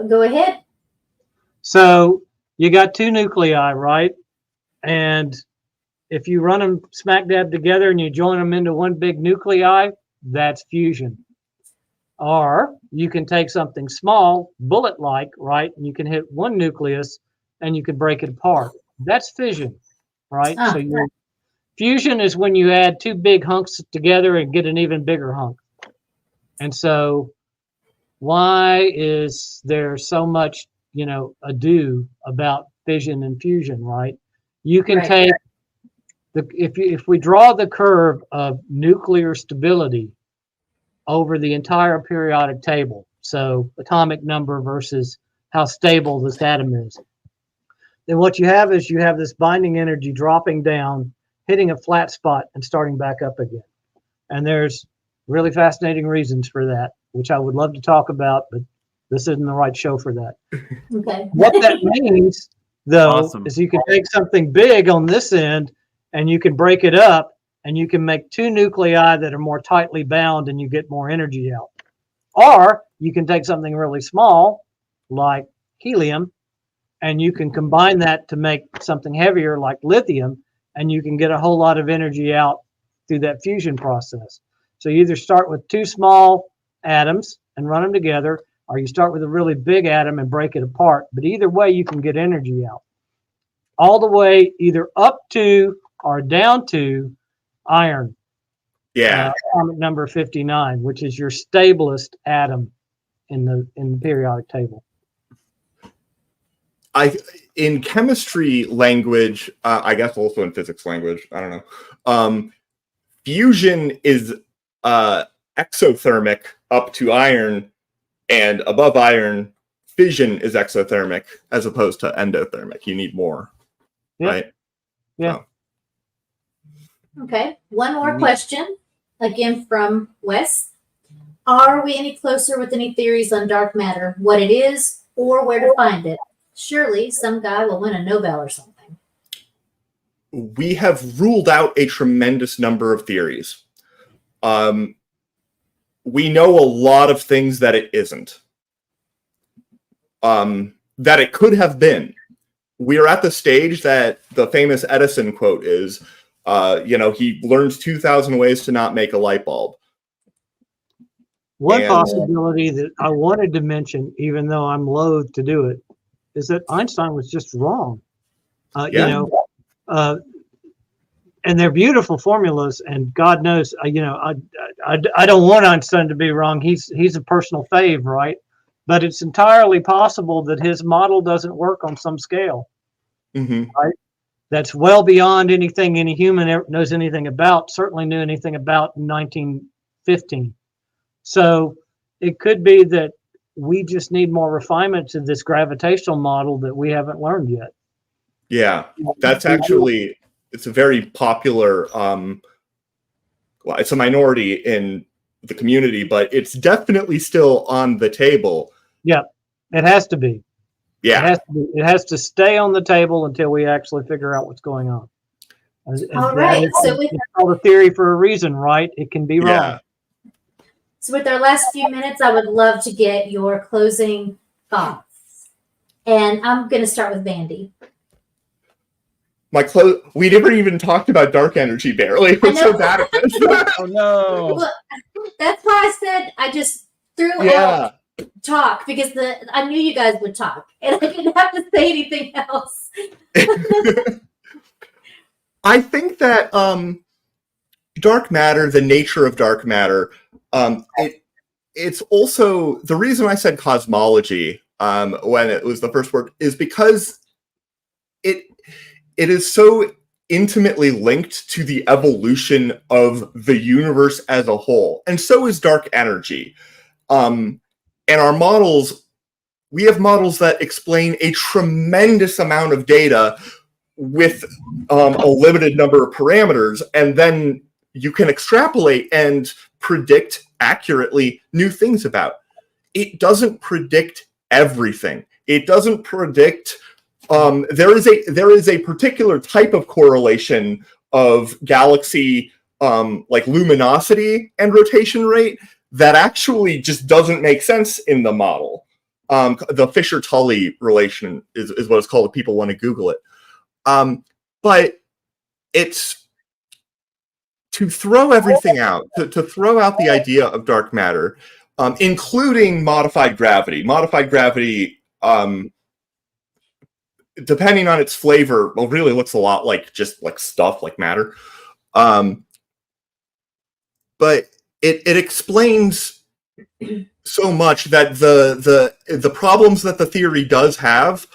Go ahead. So you got two nuclei, right? And if you run them smack dab together and you join them into one big nuclei, that's fusion. Or you can take something small, bullet-like, right? And you can hit one nucleus and you can break it apart. That's fission, right? Ah, So fusion is when you add two big hunks together and get an even bigger hunk. And so why is there so much, ado about fission and fusion, right? You can take if we draw the curve of nuclear stability over the entire periodic table, so atomic number versus how stable this atom is, then what you have is you have this binding energy dropping down, hitting a flat spot and starting back up again. And there's really fascinating reasons for that, which I would love to talk about, but this isn't the right show for that. Okay. What that means, though, Awesome. is you can take something big on this end and you can break it up and you can make two nuclei that are more tightly bound and you get more energy out. Or you can take something really small like helium and you can combine that to make something heavier like lithium, and you can get a whole lot of energy out through that fusion process. So you either start with two small atoms and run them together, or you start with a really big atom and break it apart. But either way, you can get energy out. All the way either up to or down to iron. Yeah. Atomic number 59, which is your stablest atom in the periodic table. In chemistry language, I guess also in physics language, I don't know. Fusion is exothermic up to iron, and above iron, fission is exothermic as opposed to endothermic. You need more, right? Yeah. So. Okay. One more question, again from Wes. Are we any closer with any theories on dark matter, what it is, or where to find it? Surely some guy will win a Nobel or something. We have ruled out a tremendous number of theories. We know a lot of things that it isn't. That it could have been. We are at the stage that the famous Edison quote is, he learns 2,000 ways to not make a light bulb. One possibility that I wanted to mention, even though I'm loath to do it, is that Einstein was just wrong. And they're beautiful formulas, and God knows, I don't want Einstein to be wrong. He's a personal fave, right? but it's entirely possible that his model doesn't work on some scale. Hmm. Right? That's well beyond anything any human knows anything about, certainly knew anything about in 1915. So it could be that we just need more refinement to this gravitational model that we haven't learned yet. Yeah, that's actually, it's a very popular, well, it's a minority in the community, but it's definitely still on the table. Yeah, it has to be. Yeah. It has to stay on the table until we actually figure out what's going on. All right. So it's called a theory for a reason, right? It can be wrong. Yeah. So with our last few minutes, I would love to get your closing thoughts. And I'm going to start with Vandy. We never even talked about dark energy, barely. We're so bad at this. Oh no. Look, that's why I said I just threw out talk, because I knew you guys would talk, and I didn't have to say anything else. I think that dark matter, the nature of dark matter, it's also the reason I said cosmology when it was the first word is because it is so intimately linked to the evolution of the universe as a whole, and so is dark energy. And our models, we have models that explain a tremendous amount of data with a limited number of parameters, and then you can extrapolate and predict accurately new things about. It doesn't predict everything. It doesn't predict. There is a particular type of correlation of galaxy like luminosity and rotation rate that actually just doesn't make sense in the model. The Fisher-Tully relation is what it's called if people want to Google it. But it's to throw everything out, to throw out the idea of dark matter, including modified gravity. Modified gravity, depending on its flavor, well, really looks a lot like just like stuff, like matter. But it explains so much that the problems that the theory does have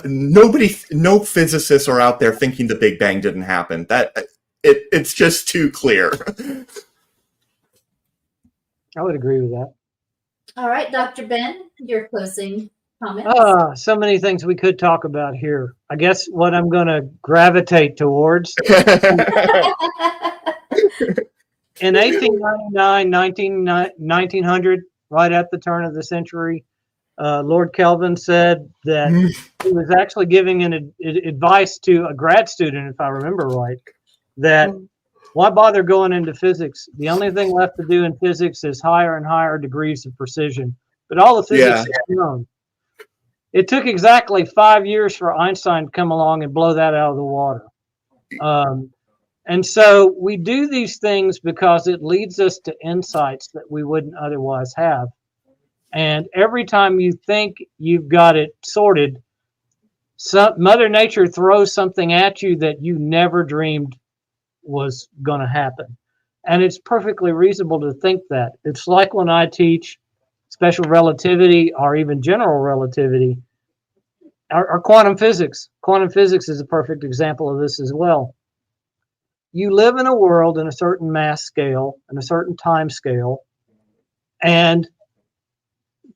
no physicists are out there thinking the Big Bang didn't happen. It's just too clear. I would agree with that. All right, Dr. Ben, your closing comments. So many things we could talk about here. I guess what I'm going to gravitate towards in 1899, 1900, right at the turn of the century, Lord Kelvin said that he was actually giving an advice to a grad student, if I remember right, that why bother going into physics? The only thing left to do in physics is higher and higher degrees of precision. But all the physics is known. It took exactly 5 years for Einstein to come along and blow that out of the water. And so we do these things because it leads us to insights that we wouldn't otherwise have. And every time you think you've got it sorted, Mother Nature throws something at you that you never dreamed was going to happen. And it's perfectly reasonable to think that. It's like when I teach special relativity or even general relativity or quantum physics. Quantum physics is a perfect example of this as well. You live in a world in a certain mass scale and a certain time scale, and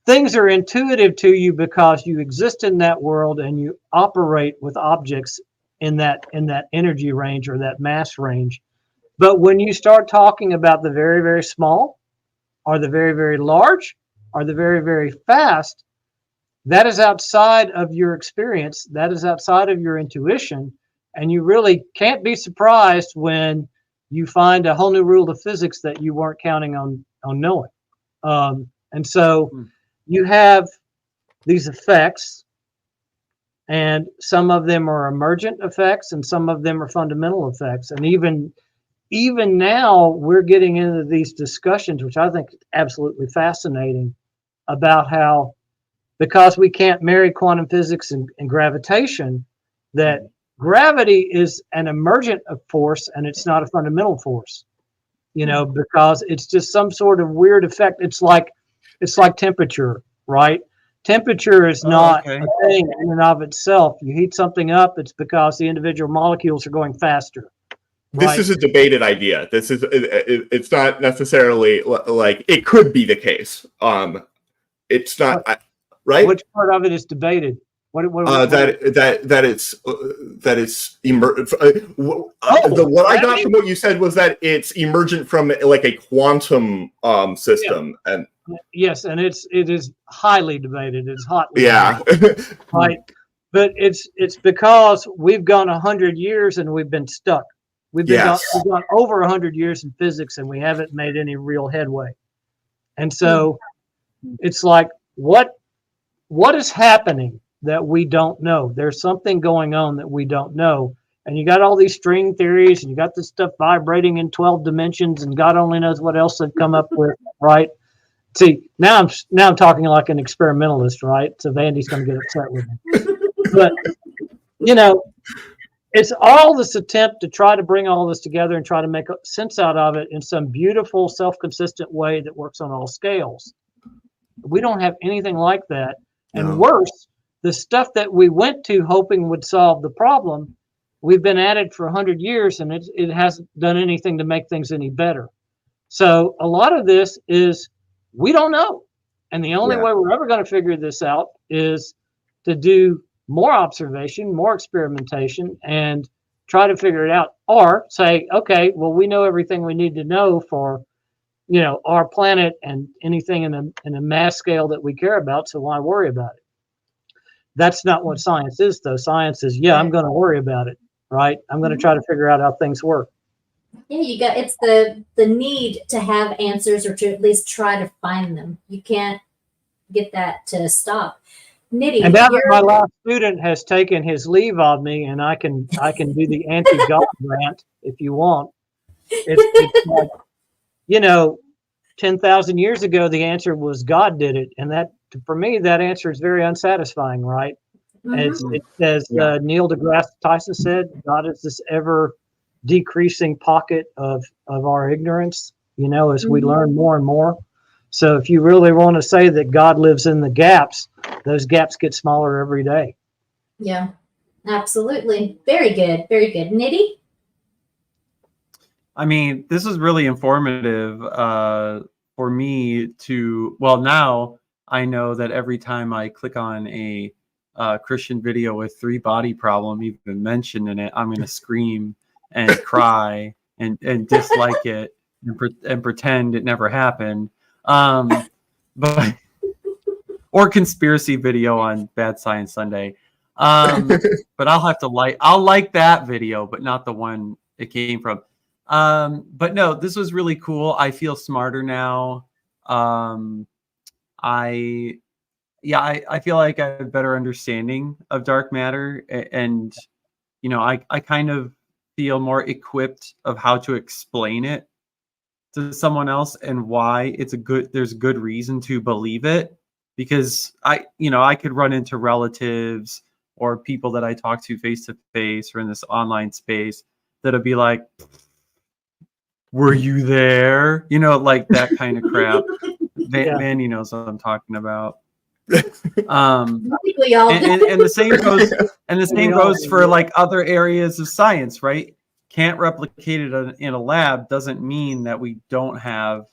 things are intuitive to you because you exist in that world and you operate with objects in that energy range or that mass range. But when you start talking about the very, very small or the very, very large or the very, very fast, that is outside of your experience. That is outside of your intuition. And you really can't be surprised when you find a whole new rule of physics that you weren't counting on knowing. And so you have these effects, and some of them are emergent effects and some of them are fundamental effects. And even now we're getting into these discussions, which I think is absolutely fascinating, about how, because we can't marry quantum physics and gravitation, that gravity is an emergent force and it's not a fundamental force. you know, because it's just some sort of weird effect. It's like temperature, right? Temperature is not okay. a thing in and of itself. You heat something up, it's because the individual molecules are going faster. This Right. is a debated idea. It's not necessarily like it could be the case. It's not right. Which part of it is debated? What That it's what I got from what you said was that it's emergent from like a quantum system. Yeah. And yes, and it is highly debated. It's hotly debated, right? But it's because we've gone 100 years and we've been stuck. We've gone over 100 years in physics and we haven't made any real headway. And so it's like, what is happening that we don't know? There's something going on that we don't know. And you got all these string theories and you got this stuff vibrating in 12 dimensions and God only knows what else they've come up with, right? See, now I'm talking like an experimentalist, right? So Vandy's going to get upset with me. But, you know, it's all this attempt to try to bring all this together and try to make sense out of it in some beautiful, self-consistent way that works on all scales. We don't have anything like that. And worse, the stuff that we went to hoping would solve the problem, we've been at it for 100 years and it hasn't done anything to make things any better. So a lot of this is we don't know. And the only way we're ever going to figure this out is to do more observation, more experimentation, and try to figure it out. Or say, okay, well, we know everything we need to know for, you know, our planet and anything in a mass scale that we care about. So why worry about it? That's not what science is, though. Science is, I'm going to worry about it, right? I'm going to try to figure out how things work. Yeah, it's the need to have answers or to at least try to find them. You can't get that to stop. Nitty, and now that my last student has taken his leave of me, and I can do the anti-God rant if you want. It's like, you know, 10,000 years ago, the answer was God did it, and that for me, that answer is very unsatisfying, right? Mm-hmm. As Neil deGrasse Tyson said, God is this ever decreasing pocket of our ignorance, you know, as we learn more and more. So if you really want to say that God lives in the gaps, those gaps get smaller every day. Yeah, absolutely. Very good. Very good. Nitty? I mean, this is really informative for me to, well, now I know that every time I click on a Christian video with 3 body problem even mentioned in it, I'm going to scream and cry and dislike it and pretend it never happened. But or conspiracy video on Bad Science Sunday. But I'll like that video, but not the one it came from. But no, this was really cool. I feel smarter now. I feel like I have a better understanding of dark matter, and you know, I kind of feel more equipped of how to explain it to someone else and why there's a good reason to believe it, because I could run into relatives or people that I talk to face to face or in this online space that'll be like, were you there? You know, like that kind of crap. Vandy knows what I'm talking about. And the same goes for like other areas of science, right? Can't replicate it in a lab doesn't mean that we don't have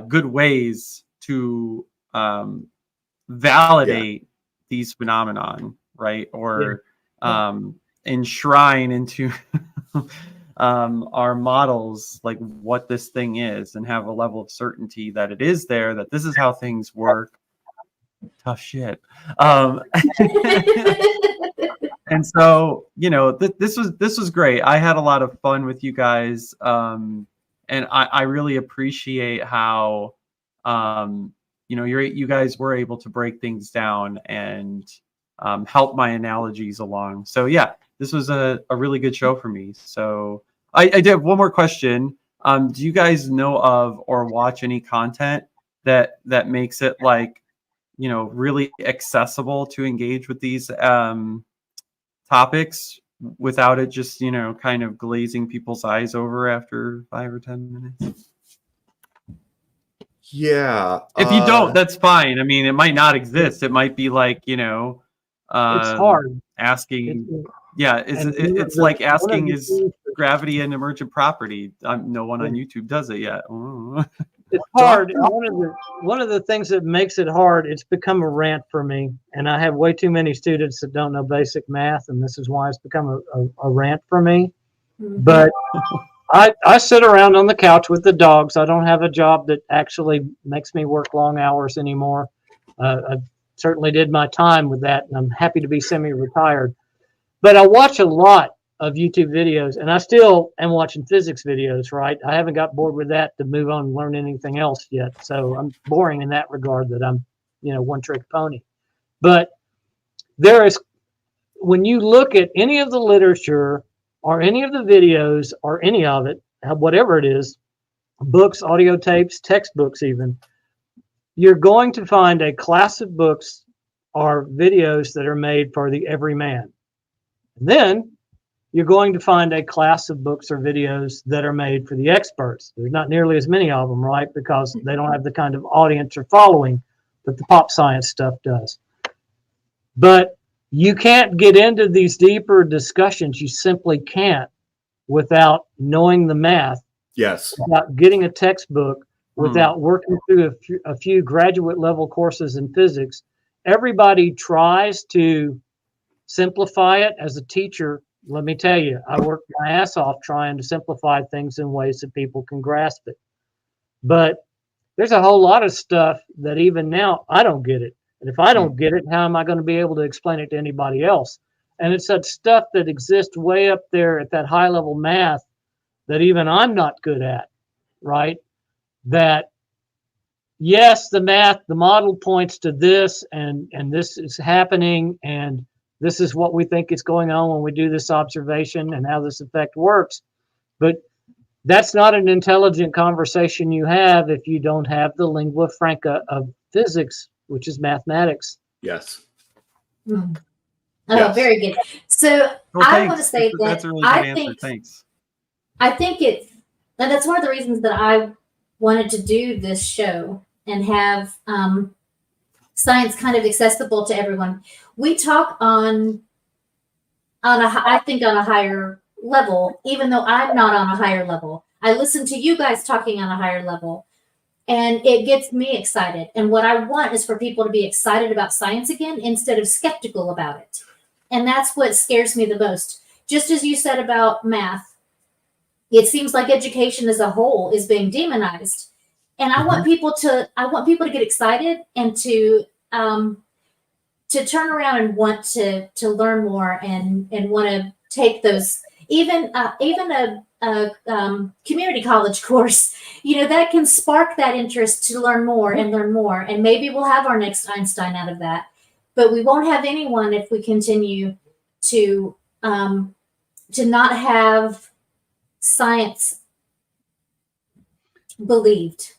good ways to validate these phenomenon, right? Or enshrine into our models like what this thing is and have a level of certainty that it is there, that this is how things work. Tough shit. And so, you know, this was great. I had a lot of fun with you guys. And I really appreciate how, you know, you guys were able to break things down and help my analogies along. So yeah, this was a really good show for me. So I did have one more question. Do you guys know of or watch any content that makes it like, you know, really accessible to engage with these topics without it just, kind of glazing people's eyes over after 5 or 10 minutes? Yeah. If you don't, that's fine. I mean, it might not exist. It might be like, It's hard. asking. Yeah, and it's the- like one of asking, the is things gravity an emergent property? No one on YouTube does it yet. Oh. It's hard. And one of the things that makes it hard, it's become a rant for me. And I have way too many students that don't know basic math, and this is why it's become a rant for me. Mhm. But I sit around on the couch with the dogs. I don't have a job that actually makes me work long hours anymore. I certainly did my time with that, and I'm happy to be semi-retired. But I watch a lot of YouTube videos, and I still am watching physics videos, right? I haven't got bored with that to move on and learn anything else yet. So I'm boring in that regard, that I'm, one trick pony. But when you look at any of the literature or any of the videos or any of it, whatever it is, books, audio tapes, textbooks even, you're going to find a class of books or videos that are made for the everyman. And then you're going to find a class of books or videos that are made for the experts. There's not nearly as many of them, right? Because they don't have the kind of audience or following that the pop science stuff does. But you can't get into these deeper discussions. You simply can't without knowing the math, Yes. without getting a textbook, without working through a few graduate level courses in physics. Everybody tries to simplify it. As a teacher, let me tell you, I work my ass off trying to simplify things in ways that people can grasp it. But there's a whole lot of stuff that even now I don't get it. And if I don't get it, how am I going to be able to explain it to anybody else? And it's that stuff that exists way up there at that high level math that even I'm not good at, right? That, yes, the math, the model points to this, and this is happening, and this is what we think is going on when we do this observation and how this effect works. But that's not an intelligent conversation you have if you don't have the lingua franca of physics, which is mathematics. Yes. Mm. Oh, Yes. very good. So Well, I want to thanks. say that That's a really good answer. Thanks. I think and that's one of the reasons that I wanted to do this show and have science kind of accessible to everyone. We talk I think on a higher level, even though I'm not on a higher level. I listen to you guys talking on a higher level, and it gets me excited. And what I want is for people to be excited about science again instead of skeptical about it. And that's what scares me the most. Just as you said about math, it seems like education as a whole is being demonized. And I want people to get excited and to turn around and want to learn more and want to take those, even a community college course, that can spark that interest to learn more and learn more. And maybe we'll have our next Einstein out of that, but we won't have anyone if we continue to not have science believed,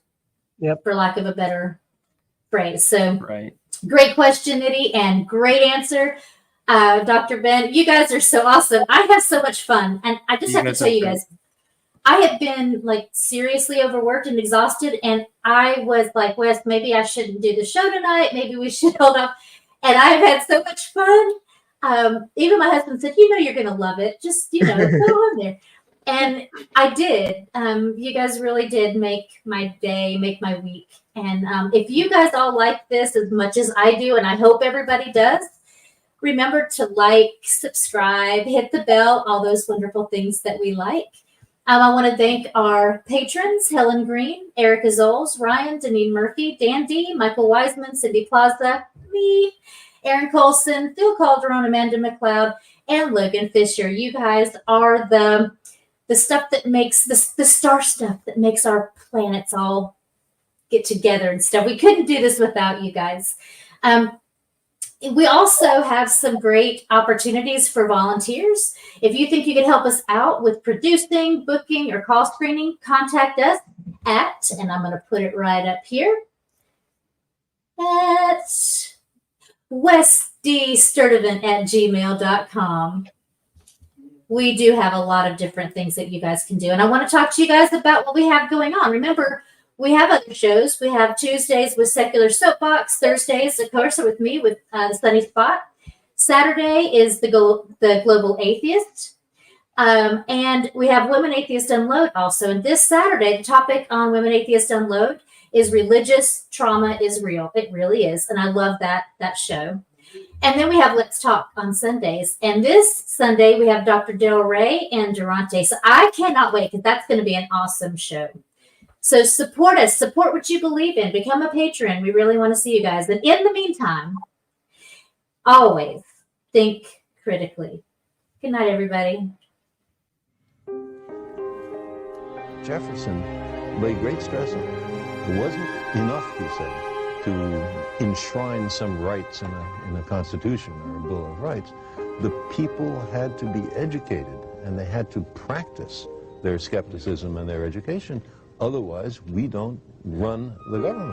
for lack of a better phrase. So Right. Great question, Nitty, and great answer. Dr. Ben, you guys are so awesome. I have so much fun. And I just have to tell you guys, I have been like seriously overworked and exhausted. And I was like, Wes, maybe I shouldn't do the show tonight. Maybe we should hold off. And I've had so much fun. Even my husband said, you're going to love it. Just, go on there. And I did. You guys really did make my day, make my week. And if you guys all like this as much as I do, and I hope everybody does, remember to like, subscribe, hit the bell, all those wonderful things that we like. I want to thank our patrons, Helen Green, Erica Zoles, Ryan, Deneen Murphy, Dan D, Michael Wiseman, Cindy Plaza, me, Aaron Colson, Phil Calderon, Amanda McLeod, and Logan Fisher. You guys are the stuff that makes the star stuff that makes our planets all get together and stuff. We couldn't do this without you guys. We also have some great opportunities for volunteers. If you think you can help us out with producing, booking, or call screening, contact us at, and I'm going to put it right up here, at westdsturtevant@gmail.com. we do have a lot of different things that you guys can do. And I want to talk to you guys about what we have going on. Remember, we have other shows. We have Tuesdays with Secular Soapbox, Thursdays, of course, with me with the Sunny Spot. Saturday is the Global Atheist. And we have Women Atheist Unload also. And this Saturday, the topic on Women Atheist Unload is religious trauma is real. It really is. And I love that show. And then we have Let's Talk on Sundays. And this Sunday, we have Dr. Del Rey and Durante. So I cannot wait because that's going to be an awesome show. So support us. Support what you believe in. Become a patron. We really want to see you guys. And in the meantime, always think critically. Good night, everybody. Jefferson laid great stress on it. It wasn't enough, he said, to enshrine some rights in a constitution or a Bill of Rights. The people had to be educated, and they had to practice their skepticism and their education. Otherwise, we don't run the government.